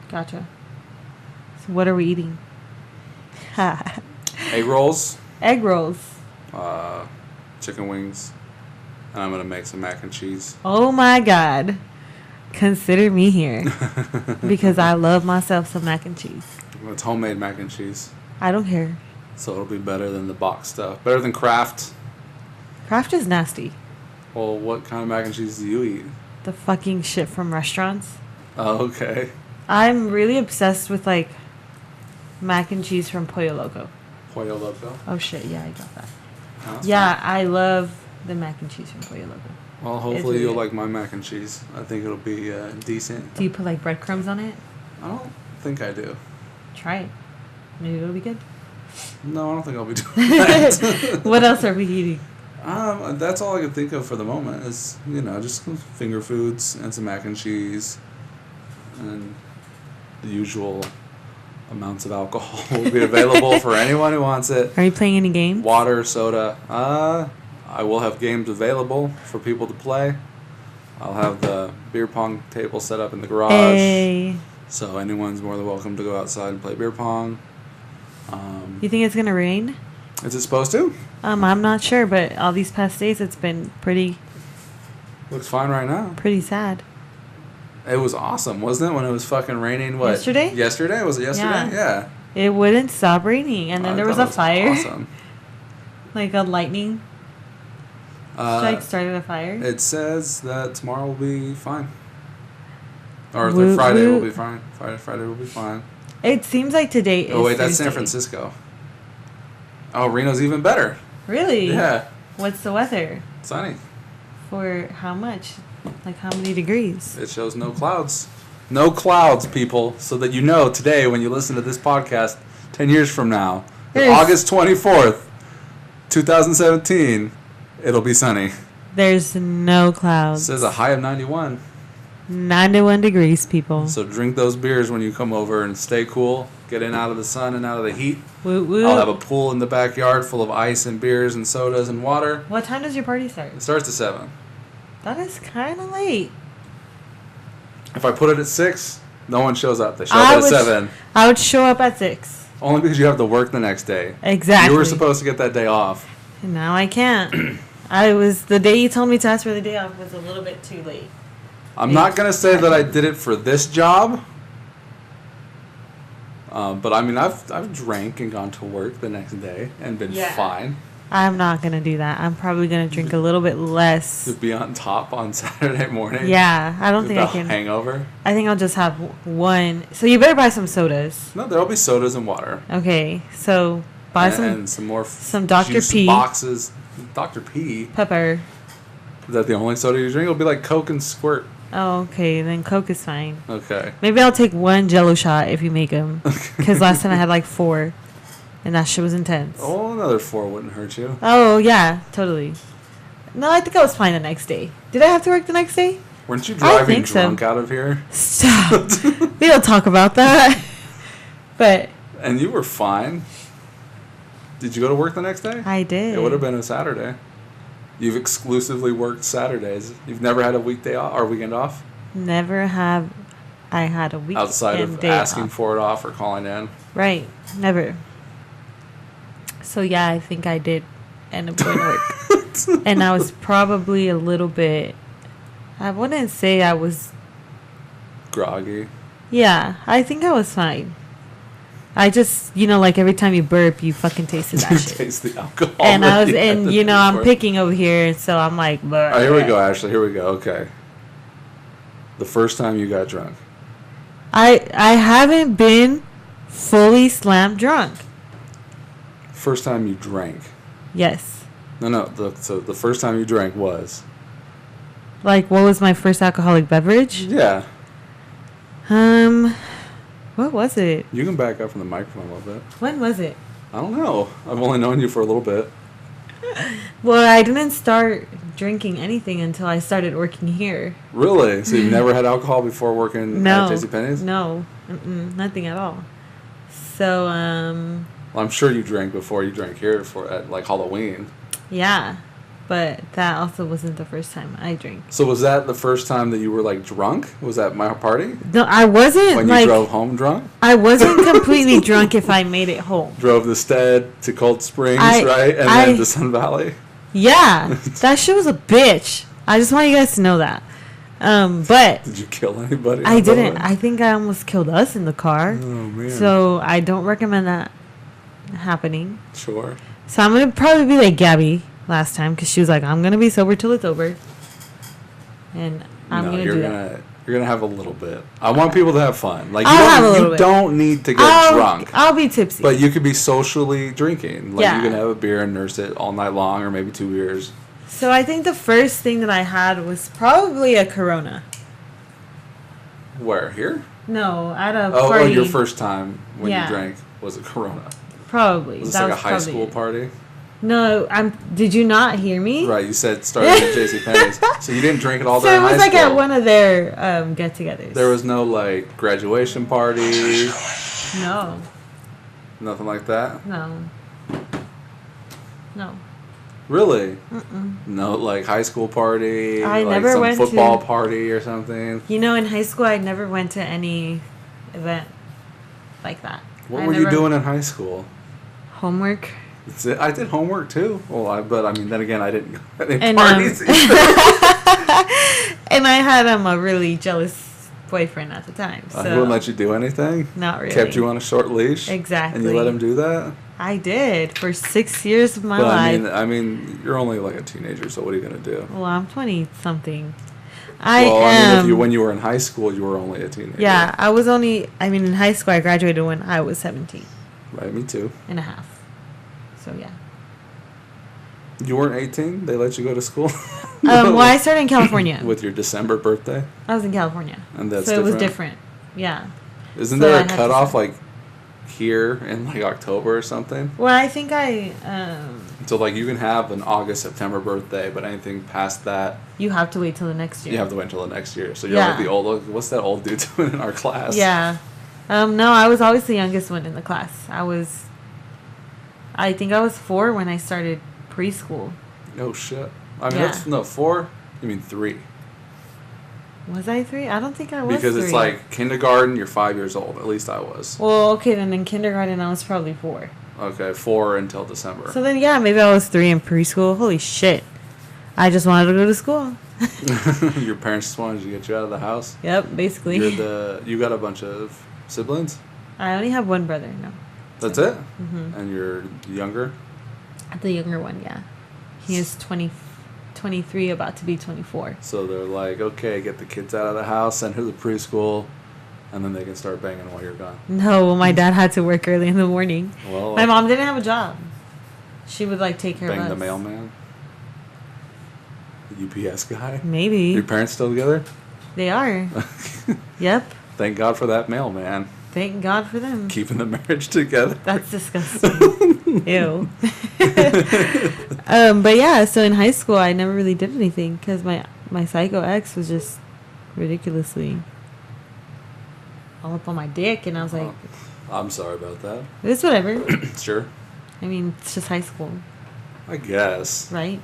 Gotcha. So what are we eating? Egg rolls, Egg rolls. chicken wings, and I'm gonna make some mac and cheese. Oh my God. Consider me here. Because I love myself some mac and cheese. It's homemade mac and cheese, I don't care. so it'll be better than the box stuff. Better than Kraft. Kraft is nasty. Well, what kind of mac and cheese do you eat? The fucking shit from restaurants. Oh, okay. I'm really obsessed with like mac and cheese from Pollo Loco. Pollo Loco. Oh shit, yeah, I got that. Oh, that's Yeah, fine. I love the mac and cheese from Pollo Loco. Well, hopefully you'll like my mac and cheese. I think it'll be decent. Do you put like breadcrumbs on it? I don't think I do. Try it. Maybe it'll be good. No, I don't think I'll be doing that. What else are we eating? That's all I can think of for the moment is, just finger foods and some mac and cheese and the usual amounts of alcohol will be available for anyone who wants it. Are you playing any games? Water, soda. I will have games available for people to play. I'll have the beer pong table set up in the garage. Hey. So anyone's more than welcome to go outside and play beer pong. You think it's gonna rain? Is it supposed to? I'm not sure, but all these past days it's been pretty Looks fine right now. sad. It was awesome, wasn't it? When it was fucking raining. What? Yesterday? Yesterday? Was it yesterday? Yeah. It wouldn't stop raining, and then there was a fire, Awesome. like a lightning strike started a fire. It says that tomorrow will be fine. Or Woot Friday will woot. be fine. Friday will be fine. It seems like today is. Oh wait, that's San Thursday. Francisco. Oh, Reno's even better. Really? Yeah. What's the weather? Sunny. For how much? Like how many degrees? It shows no clouds. No clouds, people, so that you know today when you listen to this podcast 10 years from now, There's- August 24th, 2017, it'll be sunny. There's no It clouds. says a high of 91. 91 degrees, people. So drink those beers when you come over and stay cool. Get in out of the sun and out of the heat. Woot woot. I'll have a pool in the backyard full of ice and beers and sodas and water. What time does your party start? It starts at 7. That is kind of late. If I put it at 6, no one shows up. They show I up at would- 7. I would show up at 6. Only because you have to work the next day. Exactly. You were supposed to get that day off. And now I can't. The day you told me to ask for the day off was a little bit too late. I'm not going to say that I did it for this job. But I mean, I've drank and gone to work the next day and been fine. I'm not going to do that. I'm probably going to drink a little bit less. To be on top on Saturday morning? Yeah, I don't think I can. Hangover? I think I'll just have one. So you better buy some sodas. No, there'll be sodas and water. Okay, so buy and some more some Dr. juice P. boxes. Dr. P? Pepper. Is that the only soda you drink? It'll be like Coke and Squirt. Oh, okay. Then Coke is fine. Okay. Maybe I'll take one Jello shot if you make them. Because last time I had like 4. And that shit was intense. Oh, another 4 wouldn't hurt you. Oh, yeah. Totally. No, I think I was fine the next day. Did I have to work the next day? Weren't you driving drunk out of here? Stop. We don't talk about that. But. And you were fine. Did you go to work the next day? I did. It would have been a Saturday. You've exclusively worked Saturdays. You've never had a weekday off or weekend off? Never have I had a weekend outside of asking for it off or calling in? Right. Never. So, yeah, I think I did end up going to work. And I was probably a little bit... I wouldn't say I was... groggy? Yeah, I think I was fine. I just, like every time you burp, you fucking tasted that shit. Taste the alcohol. And I'm picking over here, so I'm like, all right, here we go, Ashley. Here we go. Okay. The first time you got drunk. I haven't been fully slam drunk. First time you drank. Yes. No. So the first time you drank was. Like, what was my first alcoholic beverage? Yeah. What was it? You can back up from the microphone a little bit. When was it? I don't know. I've only known you for a little bit. Well, I didn't start drinking anything until I started working here. Really? So you've never had alcohol before working at JCPenney's? No. Nothing at all. So, well, I'm sure you drank before you drank here at like Halloween. Yeah. But that also wasn't the first time I drank. So was that the first time that you were like drunk? Was that my party? No, I wasn't. When you drove home drunk? I wasn't completely drunk if I made it home. Drove the Stead to Cold Springs, right? And then to Sun Valley? Yeah. That shit was a bitch. I just want you guys to know that. But... Did you kill anybody? I didn't. I think I almost killed us in the car. Oh, man. So I don't recommend that happening. Sure. So I'm going to probably be like Gabby last time, because she was like, I'm going to be sober till it's over. And I'm going to do that. You're going to have a little bit. I want people to have fun. Like, you don't need to get drunk. I'll be tipsy. But you could be socially drinking. Like, yeah. You can have a beer and nurse it all night long, or maybe 2 beers. So I think the first thing that I had was probably a Corona. Where? Here? No, at a party. Oh, your first time when you drank was a Corona. Probably. Was this like a high school party? No, did you not hear me? Right, you said started at JCPenney's. So you didn't drink it all there in high school. So it was like at one of their get-togethers. There was no like graduation party? No. Nothing like that? No. Really? Mm-mm. No, like high school party? I like never went to... some football party or something? In high school I never went to any event like that. What were you doing in high school? Homework. I did homework too. Well, then again, I didn't go to any and, parties. And I had a really jealous boyfriend at the time. So he wouldn't let you do anything? Not really. Kept you on a short leash? Exactly. And you let him do that? I did for 6 years of my life. I mean, you're only like a teenager, so what are you going to do? Well, I'm 20-something. When you were in high school, you were only a teenager. Yeah, in high school, I graduated when I was 17. Right, me too. And a half. So, yeah. You weren't 18? They let you go to school? Well, I started in California. With your December birthday? I was in California. And that's different? It was different. Yeah. Isn't there a cutoff, like, here in, like, October or something? Well, I think So, like, you can have an August, September birthday, but anything past that... You have to wait till the next year. You have to wait until the next year. So you're like the old... What's that old dude doing in our class? Yeah. No, I was always the youngest one in the class. I think I was 4 when I started preschool. Oh, shit. I mean, 4? You mean 3. Was I 3? I don't think I was Because 3. it's like kindergarten, you're 5 years old. At least I was. Well, okay, then in kindergarten I was probably 4. Okay, 4 until December. So then, yeah, maybe I was 3 in preschool. Holy shit. I just wanted to go to school. Your parents just wanted to get you out of the house? Yep, basically. You got a bunch of siblings? I only have one brother, no. That's it? Mm-hmm. And you're younger? The younger one, yeah. He is 23, about to be 24. So they're like, okay, get the kids out of the house, send her to preschool, and then they can start banging while you're gone. No, well, my dad had to work early in the morning. Well, my mom didn't have a job. She would, like, take care of us. Bang the mailman? The UPS guy? Maybe. Your parents still together? They are. Yep. Thank God for that mailman. Thank God for them. Keeping the marriage together. That's disgusting. Ew. But yeah, so in high school, I never really did anything because my psycho ex was just ridiculously all up on my dick, and I was like, I'm sorry about that. it's whatever. Sure. I mean, it's just high school. I guess. Right?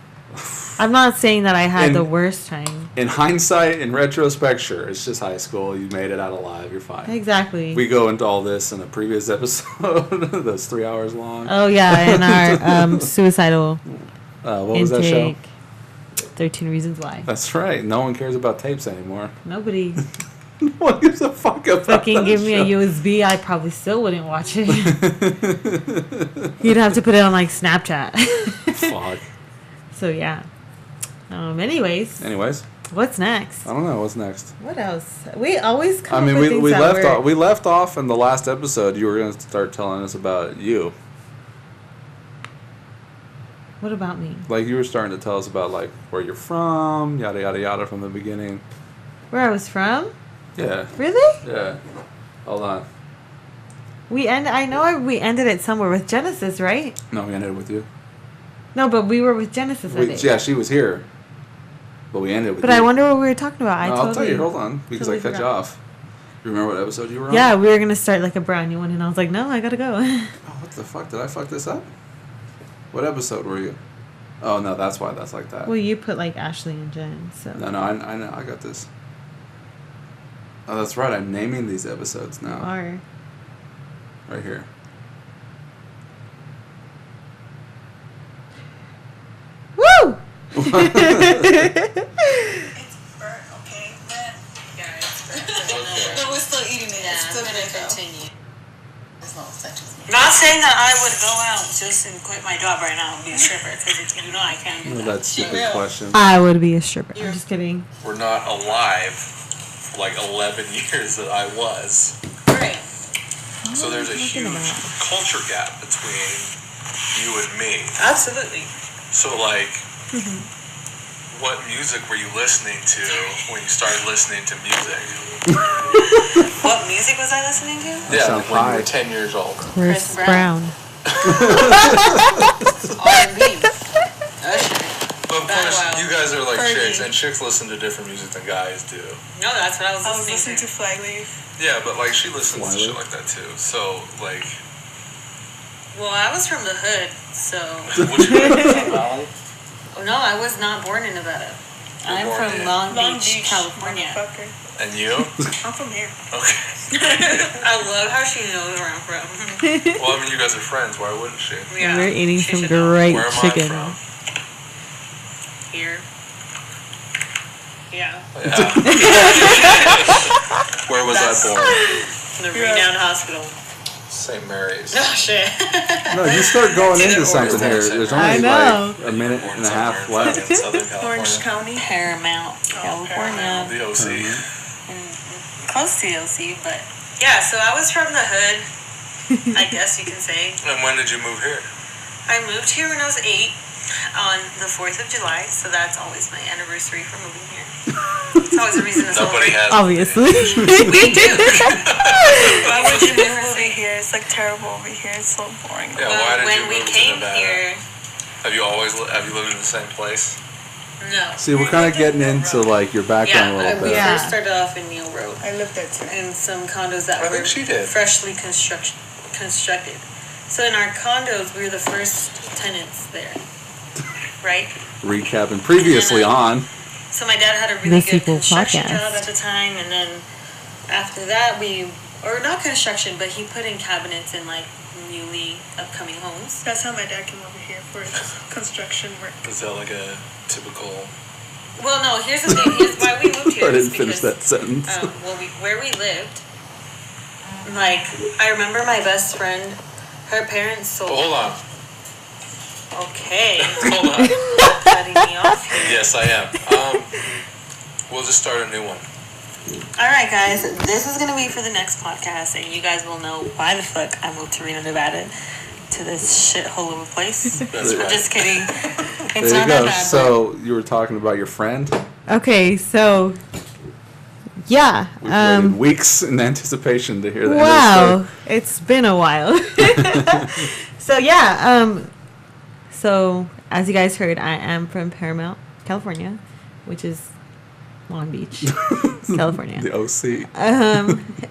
I'm not saying that I had the worst time. In hindsight, in retrospect, sure, it's just high school. You made it out alive. You're fine. Exactly. We go into all this in a previous episode that's 3 hours long. Oh, yeah, in our suicidal what was that show? 13 Reasons Why. That's right. No one cares about tapes anymore. Nobody. No one gives a fuck about Fucking that give me show. a USB, I probably still wouldn't watch it. You'd have to put it on, like, Snapchat. Fuck. So, yeah. Anyways. What's next? I don't know. What's next? What else? We always come I mean, up with things we left off in the last episode. You were going to start telling us about you. What about me? Like, you were starting to tell us about, like, where you're from, yada, yada, yada from the beginning. Where I was from? Yeah. Really? Yeah. Hold on. We ended it somewhere with Genesis, right? No, we ended with you. No, but we were with Genesis, I think. Yeah, she was here. But we ended with But you. I wonder what we were talking about. I'll tell you. Hold on. Because totally I cut you off. You remember what episode you were on? Yeah, we were going to start like a brand new one, and I was like, no, I got to go. Oh, what the fuck? Did I fuck this up? What episode were you? Oh, no, that's why that's like that. Well, you put like Ashley and Jen, so. No, I know. I got this. Oh, that's right. I'm naming these episodes now. You are. Right here. Woo! It's burnt, okay? Yeah, it's burnt. But we're still eating it. It's still gonna continue. As long as that doesn't. Not saying that I would go out just and quit my job right now and be a stripper, because you know I can't do that. That's a stupid question. I would be a stripper. I'm just kidding. We're not alive for like 11 years that I was. Right. So there's a huge culture gap between you and me. Absolutely. So like, what music were you listening to when you started listening to music? What music was I listening to? Yeah, when you were 10 years old. Chris Brown. R&B. Usher. But of course, Wow. you guys are like Fergie. chicks, and chicks listen to different music than guys do. No, that's what I was I was listening listening to Flyleaf. Yeah, but like she listens to Wiley. shit like that too. So like, Well, I was from the hood, so. would you like Valley? No, I was not born in Nevada. I'm born from in- Long Long Beach, Beach, California. motherfucker. And you? I'm from here. Okay. I love how she knows where I'm from. Well, I mean, you guys are friends. Why wouldn't she? Yeah, We're eating she some should know. great Where am chicken. I from? Here. Yeah. Yeah. Where was I born? The renowned hospital. St. Mary's. Oh, shit. No, you start going It's into either something or. here. There's I only know. like a minute Born and a half somewhere left. in Southern California. Orange County. Paramount, California. The OC. Close to OC, but yeah. So I was from the hood, I guess you can say. And when did you move here? I moved here when I was 8 on the 4th of July, so that's always my anniversary for moving here. It's always a reason to Nobody celebrate. has. Obviously. We do. Why would you move over here? It's like terrible over here. It's so boring. Yeah, Well, why did when you we move came to Nevada? here, Have you lived in the same place? no. See, we're kind of getting into like your background a Yeah, little we bit. Yeah. first started off in Neil Road I lived there too. in some condos that I were think she did. freshly constructed. So in our condos, we were the first tenants there, right? Recapping previously on. So my dad had a really The good Sequel construction Podcast. job at the time, and then after that or not construction, but he put in cabinets in like newly upcoming homes. That's how my dad came over here for construction work. Is that like a typical? Well, no. Here's the thing. Here's why we moved here. I didn't finish that sentence. Where we lived, like I remember my best friend, her parents sold. Oh, hold on. Okay. Hold on. Cutting me off here. Yes, I am. We'll just start a new one. All right, guys. This is gonna be for the next podcast, and you guys will know why the fuck I moved to Reno, Nevada, to this shithole of a place. That's I'm right. just kidding. There It's you not go. that bad. So you were talking about your friend. Okay, so yeah. We've waited weeks in anticipation to hear that. Wow, it's been a while. So yeah, so as you guys heard, I am from Paramount, California, which is Long Beach, California. The OC.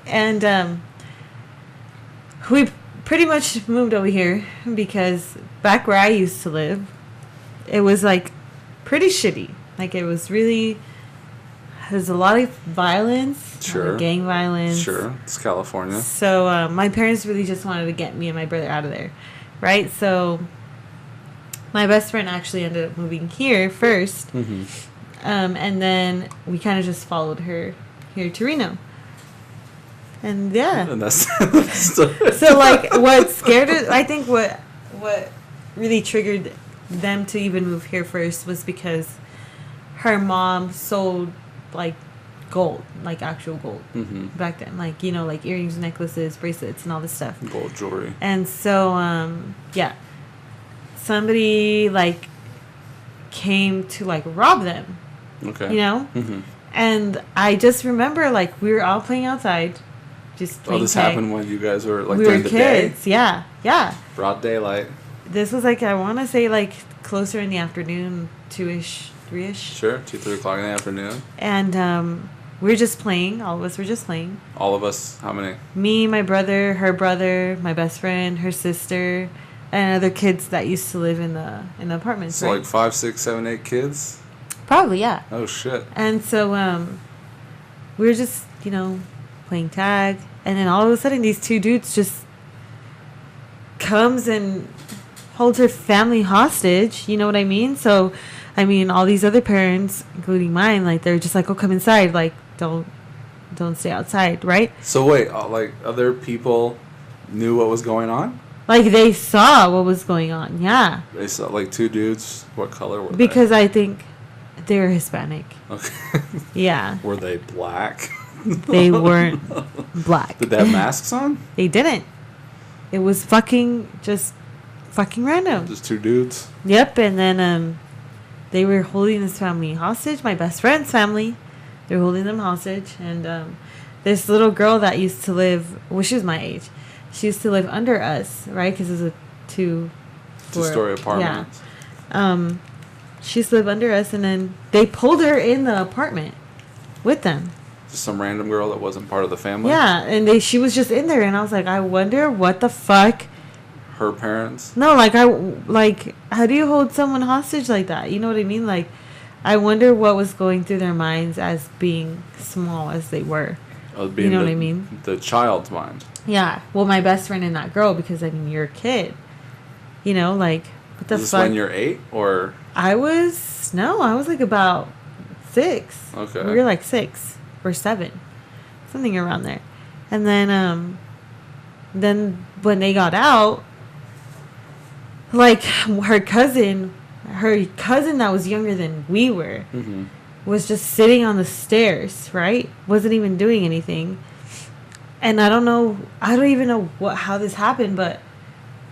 And we pretty much moved over here because back where I used to live, it was like pretty shitty. Like it was really, there's a lot of violence, Sure. gang violence. Sure, it's California. So my parents really just wanted to get me and my brother out of there, right? So my best friend actually ended up moving here first, and then we kind of just followed her here to Reno. And yeah, And that's so like what scared it, I think what really triggered them to even move here first was because her mom sold like gold, like actual gold back then, like like earrings, necklaces, bracelets, and all this stuff, gold jewelry. and so yeah, somebody like came to like rob them, Okay. and I just remember like we were all playing outside, just Oh, playing this tag. happened when you guys were like We during were the kids, day, yeah. broad daylight. This was like, I want to say like closer in the afternoon, 2-ish, 3-ish. Sure, 2-3 o'clock in the afternoon. And we were just playing. All of us were just playing. All of us. How many? Me, my brother, her brother, my best friend, her sister, and other kids that used to live in the apartments. So right? like 5, 6, 7, 8 kids. Probably, yeah. Oh shit. And so we were just, playing tag. And then all of a sudden, these two dudes just comes and holds her family hostage. You know what I mean? So, I mean, all these other parents, including mine, like they're just like, "Oh, come inside! Like, don't stay outside," right? So wait, like other people knew what was going on? Like they saw what was going on. Yeah, They saw like two dudes. What color were because I think they were Hispanic. they? Okay. Yeah, Were they black? they weren't black. Did they have masks on? They didn't. It was fucking random. Just two dudes. Yep, and then they were holding this family hostage. My best friend's family, they were holding them hostage, and this little girl that used to live, well, she was my age. She used to live under us, right? Because it was a two-story apartment. Yeah. She used to live under us, and then they pulled her in the apartment with them. Just some random girl that wasn't part of the family. Yeah, and she was just in there, and I was like, I wonder what the fuck. Her parents. No, like how do you hold someone hostage like that? You know what I mean? Like, I wonder what was going through their minds as being small as they were. Being know what I mean? The child's mind. Yeah. Well, my best friend and that girl, because I mean, you're a kid. Like what the Is this fuck? when you're 8 or? I was like about 6. Okay. We were like 6 or 7, something around there. And then when they got out, like her cousin that was younger than we were, was just sitting on the stairs, right? Wasn't even doing anything. And I don't even know how this happened, but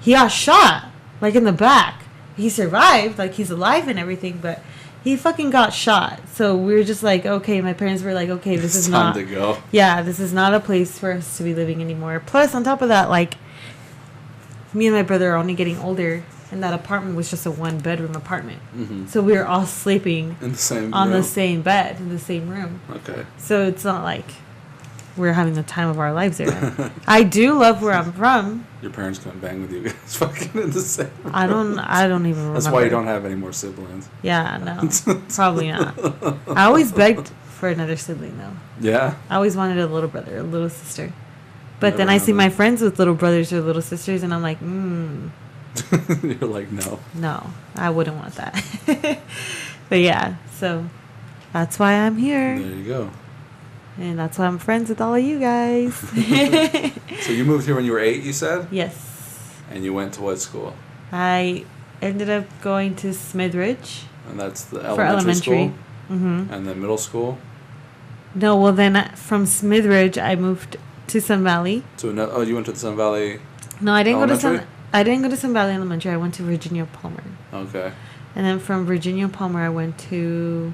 he got shot, like in the back. He survived, like he's alive and everything, but he fucking got shot. So we were just like, okay, my parents were like, okay, this is time not to go. Yeah, this is not a place for us to be living anymore. Plus, on top of that, like, me and my brother are only getting older, and that apartment was just a 1-bedroom apartment. So we were all sleeping In the same on room. the same bed in the same room. Okay. So it's not like we're having the time of our lives there. I do love where I'm from. Your parents couldn't bang with you guys fucking in the same room. I don't even remember. That's why you don't have any more siblings. Yeah, no. Probably not. I always begged for another sibling, though. Yeah. I always wanted a little brother, a little sister. But then Never I see my happened. friends with little brothers or little sisters, and I'm like, You're like, no. no, I wouldn't want that. But yeah, so that's why I'm here. There you go. And that's why I'm friends with all of you guys. So you moved here when you were 8, you said? Yes. And you went to what school? I ended up going to Smithridge And that's the for elementary elementary. school? Mm-hmm. And then middle school? No, well then from Smithridge I moved to Sun Valley. To another, you went to the Sun Valley. No, I didn't go to Sun. Elementary? I didn't go to Sun Valley Elementary. I went to Virginia Palmer, Okay. and then from Virginia Palmer I went to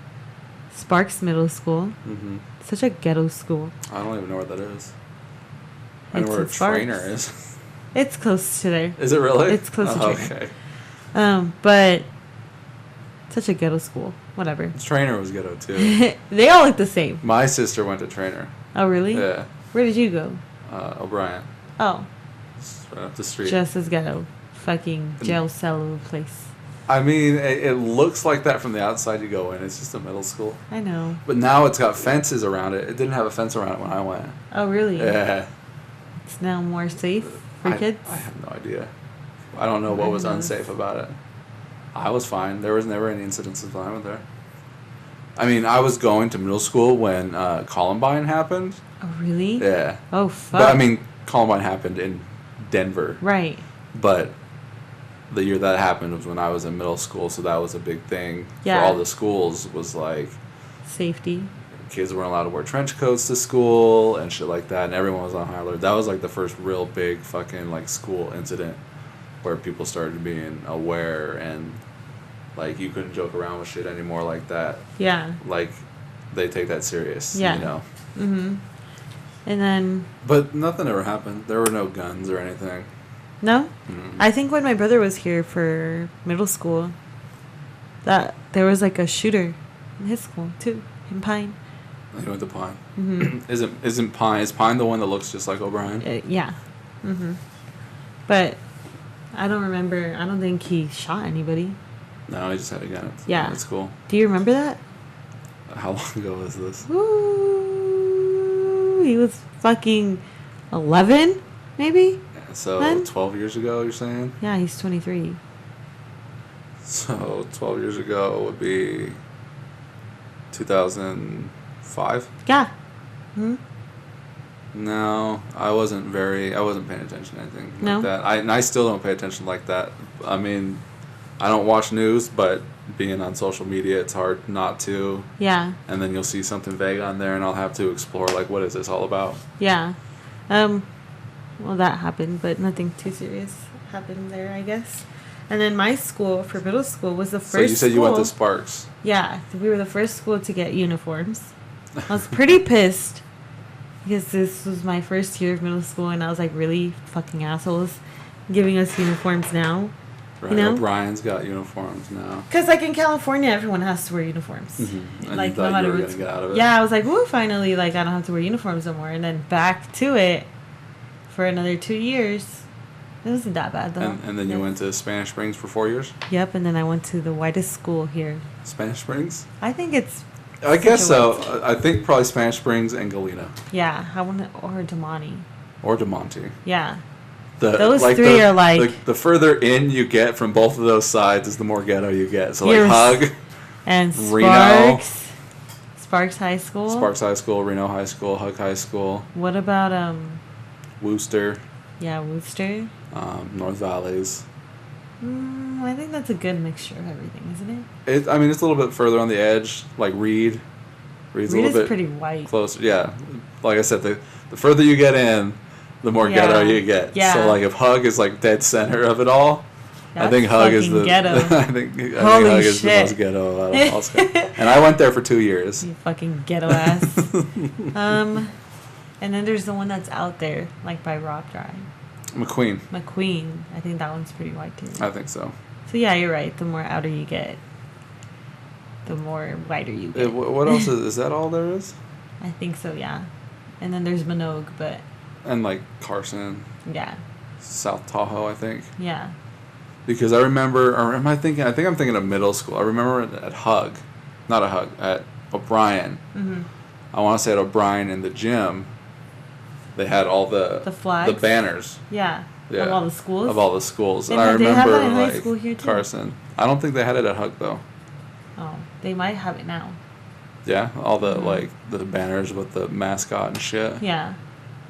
Sparks Middle School. Mm-hmm. Such a ghetto school. I don't even know where that is. I know It's where a in Sparks. trainer is. It's close to there. Is it really? It's close to Trainer. Okay. But such a ghetto school. Whatever. Trainer was ghetto too. They all look the same. My sister went to Trainer. Oh really? Yeah. Where did you go? O'Brien. Oh, It's right up the street. just as ghetto. Fucking jail cell of a place. I mean, it looks like that from the outside you go in. It's just a middle school. I know. But now it's got fences around it. It didn't have a fence around it when I went. Oh really? Yeah. It's now more safe for kids. I have no idea. I don't know what I was know. unsafe about it. I was fine. There was never any incidences when I went there. I mean, I was going to middle school when Columbine happened. Oh really? Yeah. Oh fuck. But I mean, Columbine happened in Denver. Right. But the year that happened was when I was in middle school, so that was a big thing Yeah. for all the schools. Was like Safety. kids weren't allowed to wear trench coats to school and shit like that, and everyone was on high alert. That was like the first real big fucking like school incident where people started being aware and like you couldn't joke around with shit anymore like that. Yeah. Like they take that serious. Yeah. You know. Mhm. And then But nothing ever happened. There were no guns or anything. no, Mm. I think when my brother was here for middle school, that there was like a shooter in his school too, in Pine. He went to Pine. Mhm. Isn't Pine? Is Pine the one that looks just like O'Brien? Yeah. Mhm. But I don't remember. I don't think he shot anybody. No, he just had a gun. Yeah. That's cool. Do you remember that? How long ago was this? Ooh, he was fucking 11, maybe. So Then? 12 years ago, you're saying? Yeah, he's 23. So 12 years ago would be 2005? Yeah. Hmm. No, I wasn't paying attention to anything No? like that. And I still don't pay attention like that. I mean, I don't watch news, but being on social media, it's hard not to. Yeah. And then you'll see something vague on there, and I'll have to explore, like, what is this all about? Yeah. Well, that happened, but nothing too serious happened there, I guess. And then my school for middle school was the first. So you said you went to school- Sparks. Yeah, we were the first school to get uniforms. I was pretty pissed because this was my first year of middle school, and I was like, really fucking assholes giving us uniforms now. Right, You know? O'Brien's got uniforms now. Because like in California, everyone has to wear uniforms. And Like you thought no matter you were what. going to get out of it. Yeah, I was like, woo! Finally, like I don't have to wear uniforms anymore. And then back to it for another 2 years. It wasn't that bad though. And then you went to Spanish Springs for 4 years? Yep, and then I went to the whitest school here. Spanish Springs? I think it's I guess Such a so. I think probably Spanish Springs and Galena. yeah. I want to or Damani. Or DeMonte. Yeah. The, Those three are like- the further in you get from both of those sides is the more ghetto you get. So Here's- like Hug, And Reno. Sparks High School. Sparks High School, Reno High School, Hug High School, What about Wooster, yeah, Worcester? North Valleys. I think that's a good mixture of everything, isn't it? I mean, it's a little bit further on the edge, like Reed. Reed's a Reed little is bit pretty white. closer. Yeah, like I said, the further you get in, the more ghetto Yeah. you get. Yeah. So like if Hug is like dead center of it all, I That's think Hug is fucking the ghetto. I think Holy Hug is the shit. most ghetto out of all schools. And I went there for 2 years. You fucking ghetto ass. And then there's the one that's out there, like by Rock Drive. McQueen, McQueen. I think that one's pretty white too. I think so. So yeah, you're right. The more outer you get, the more whiter you get. What else is that? All there is? I think so, yeah. And then there's Minogue, but And like Carson, yeah, South Tahoe, I think. yeah. Because I remember, or am I thinking? I think I'm thinking of middle school. I remember at Hug, not at O'Brien. Mhm. I want to say at O'Brien in the gym. They had all the flags? the banners. Yeah. Yeah. Of all the schools? Of all the schools. And I they have remember that in high like school here, too. Carson. I don't think they had it at Huck though. Oh, they might have it now. Yeah, all the like the banners with the mascot and shit. Yeah.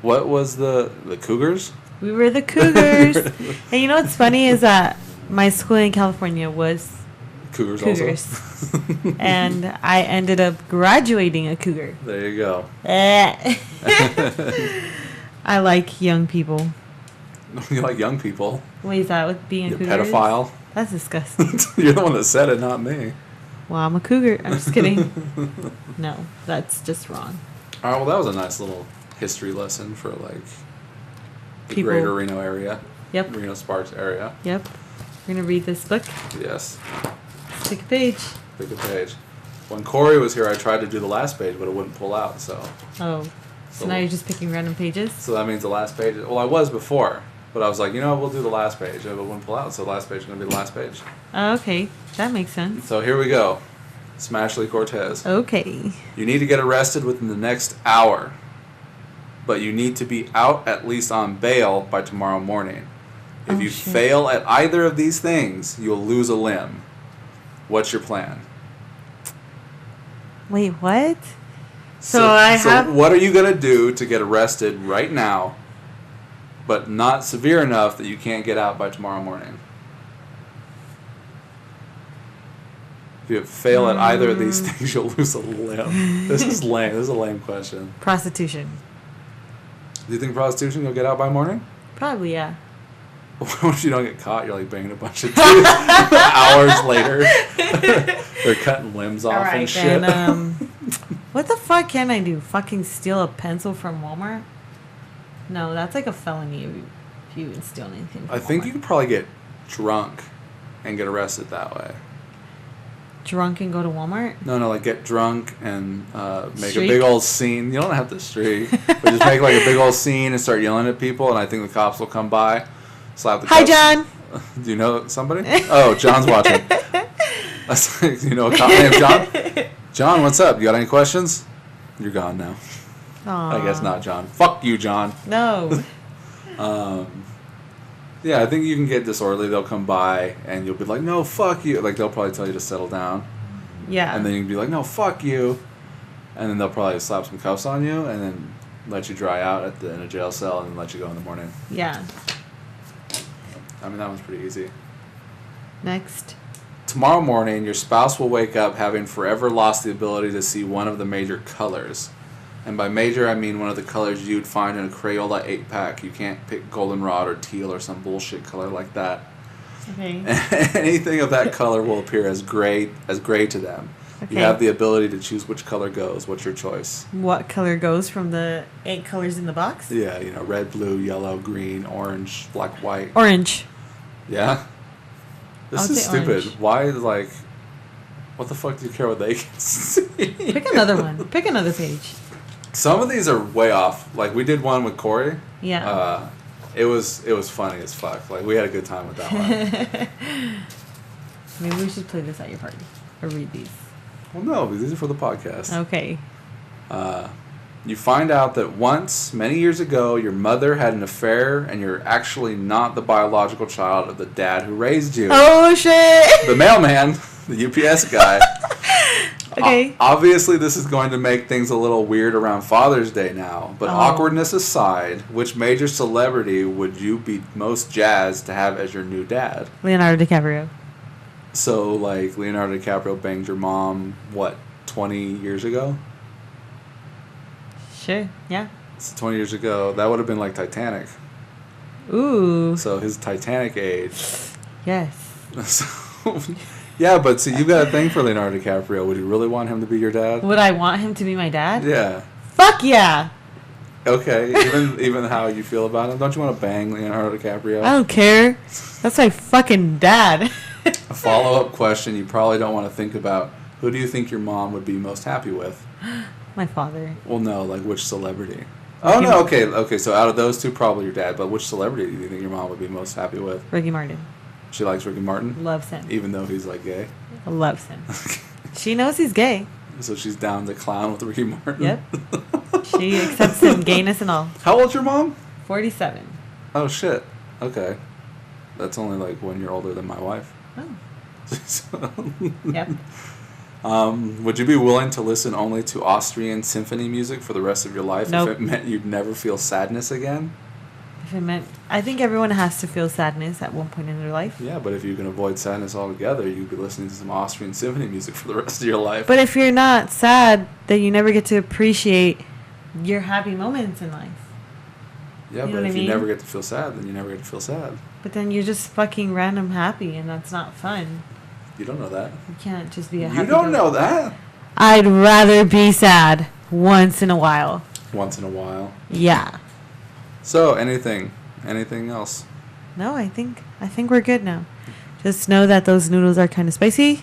What was the Cougars? We were the Cougars. And you know what's funny is that my school in California was Cougars. Also. And I ended up graduating a Cougar. There you go. I like young people. You like young people. What is that with being a You're cougar? pedophile. That's disgusting. You're the one that said it, not me. Well, I'm a cougar. I'm just kidding. No, that's just wrong. All right, well, that was a nice little history lesson for, like, the People. greater Reno area. Yep. Reno Sparks area. Yep. We're going to read this book. Yes. Let's take a page. Pick a page. When Corey was here, I tried to do the last page, but it wouldn't pull out, so. Oh. So now you're just picking random pages? So that means the last page. Well, I was before, but I was like, you know, we'll do the last page. It wouldn't pull out, so the last page is going to be the last page. Oh, okay. That makes sense. So here we go. Smashley Cortez. Okay. You need to get arrested within the next hour, but you need to be out at least on bail by tomorrow morning. If you shit. fail at either of these things, you'll lose a limb. What's your plan? Wait, what? So what are you going to do to get arrested right now, but not severe enough that you can't get out by tomorrow morning? If you fail at either of these things, you'll lose a limb. This is lame. This is a lame question. Prostitution. Do you think prostitution you'll get out by morning? Probably, yeah. What if you don't get caught? You're like banging a bunch of dudes hours later. They're cutting limbs off Alright, and shit. then, what the fuck can I do? Fucking steal a pencil from Walmart? No, that's like a felony if you steal anything from I think Walmart. you could probably get drunk and get arrested that way. Drunk and go to Walmart? No, like get drunk and make Streak? a big old scene. You don't have to streak, but just make like a big old scene and start yelling at people. And I think the cops will come by, slap the Hi, cops. John. Do you know somebody? Oh, John's watching. That's like, you know a cop named John? John, what's up? You got any questions? You're gone now. Aww. I guess not, John. Fuck you, John. No. Yeah, I think you can get disorderly. They'll come by and you'll be like, no, fuck you. Like, they'll probably tell you to settle down. Yeah. And then you can be like, no, fuck you. And then they'll probably slap some cuffs on you and then let you dry out in a jail cell and let you go in the morning. Yeah. I mean, that one's pretty easy. Next. Tomorrow morning, your spouse will wake up having forever lost the ability to see one of the major colors. And by major, I mean one of the colors you'd find in a Crayola 8-pack. You can't pick goldenrod or teal or some bullshit color like that. Okay. Anything of that color will appear as gray to them. Okay. You have the ability to choose which color goes. What's your choice? What color goes from the 8 colors in the box? Yeah, red, blue, yellow, green, orange, black, white. Orange. Yeah? This I would is say stupid. orange. Why, like, what the fuck do you care what they can see? Pick another one. Pick another page. Some of these are way off. Like, we did one with Corey. Yeah. It was funny as fuck. Like, we had a good time with that one. Maybe we should play this at your party. Or read these. Well, no, because these are for the podcast. Okay. You find out that once, many years ago, your mother had an affair and you're actually not the biological child of the dad who raised you. Oh, shit! The mailman, the UPS guy. Okay. Obviously, this is going to make things a little weird around Father's Day now. But awkwardness aside, which major celebrity would you be most jazzed to have as your new dad? Leonardo DiCaprio. So, like, Leonardo DiCaprio banged your mom, 20 years ago? Sure, yeah. So 20 years ago, that would have been like Titanic. Ooh. So his Titanic age. Yes. So, yeah, but see, you got a thing for Leonardo DiCaprio. Would you really want him to be your dad? Would I want him to be my dad? Yeah. Fuck yeah! Okay, even how you feel about him. Don't you want to bang Leonardo DiCaprio? I don't care. That's my fucking dad. A follow-up question you probably don't want to think about. Who do you think your mom would be most happy with? My father. Well, no, like which celebrity? Oh, no, okay, so out of those two, probably your dad, but which celebrity do you think your mom would be most happy with? Ricky Martin. She likes Ricky Martin? Loves him. Even though he's, like, gay? Loves him. She knows he's gay. So she's down to clown with Ricky Martin. Yep. She accepts him, gayness and all. How old's your mom? 47. Oh, shit. Okay. That's only like 1 year older than my wife. Oh. Yep. Would you be willing to listen only to Austrian symphony music for the rest of your life Nope. if it meant you'd never feel sadness again? If it meant, I think everyone has to feel sadness at one point in their life. Yeah, but if you can avoid sadness altogether, you'd be listening to some Austrian symphony music for the rest of your life. But if you're not sad, then you never get to appreciate your happy moments in life. Yeah, You know but what if I you mean? never get to feel sad, then you never get to feel sad. But then you're just fucking random happy, and that's not fun. You don't know that. You can't just be a You happy. don't know that. I'd rather be sad once in a while. Once in a while. Yeah. So, anything else? No, I think we're good now. Just know that those noodles are kind of spicy.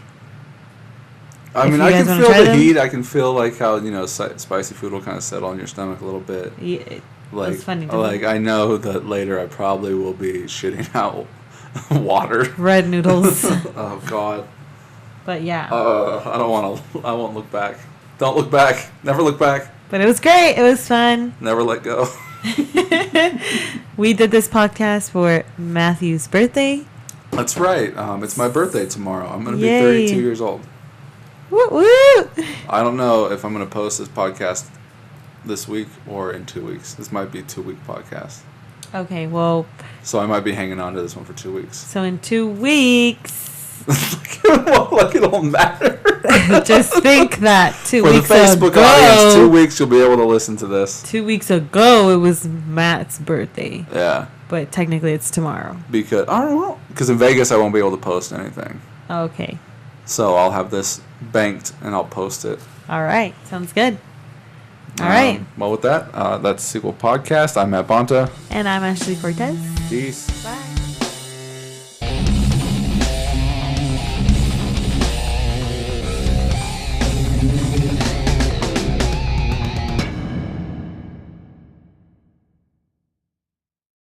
I If mean, you I guys can wanna feel try the them. heat. I can feel like how spicy food will kind of settle in your stomach a little bit. Yeah, Like, that's funny to like me. I know that later I probably will be shitting out water. Red noodles. Oh God. But yeah. I don't want to. I won't look back. Don't look back. Never look back. But it was great. It was fun. Never let go. We did this podcast for Mathew's birthday. That's right. It's my birthday tomorrow. I'm gonna be Yay. 32 years old. Woo woo! I don't know if I'm gonna post this podcast this week or in 2 weeks. This might be a 2-week podcast, Okay, well, so I might be hanging on to this one for 2 weeks. so in 2 weeks, Like it don't matter. just think that 2 For the weeks Facebook ago, audience, 2 weeks you'll be able to listen to this. 2 weeks ago, it was Matt's birthday, Yeah, but technically it's tomorrow. because I don't know. Because in Vegas I won't be able to post anything, Okay, so I'll have this banked and I'll post it. all right, sounds good. All right, Well, with that, that's Sequel Podcast. I'm Matt Bonta. and I'm Ashley Cortez. Peace. Bye.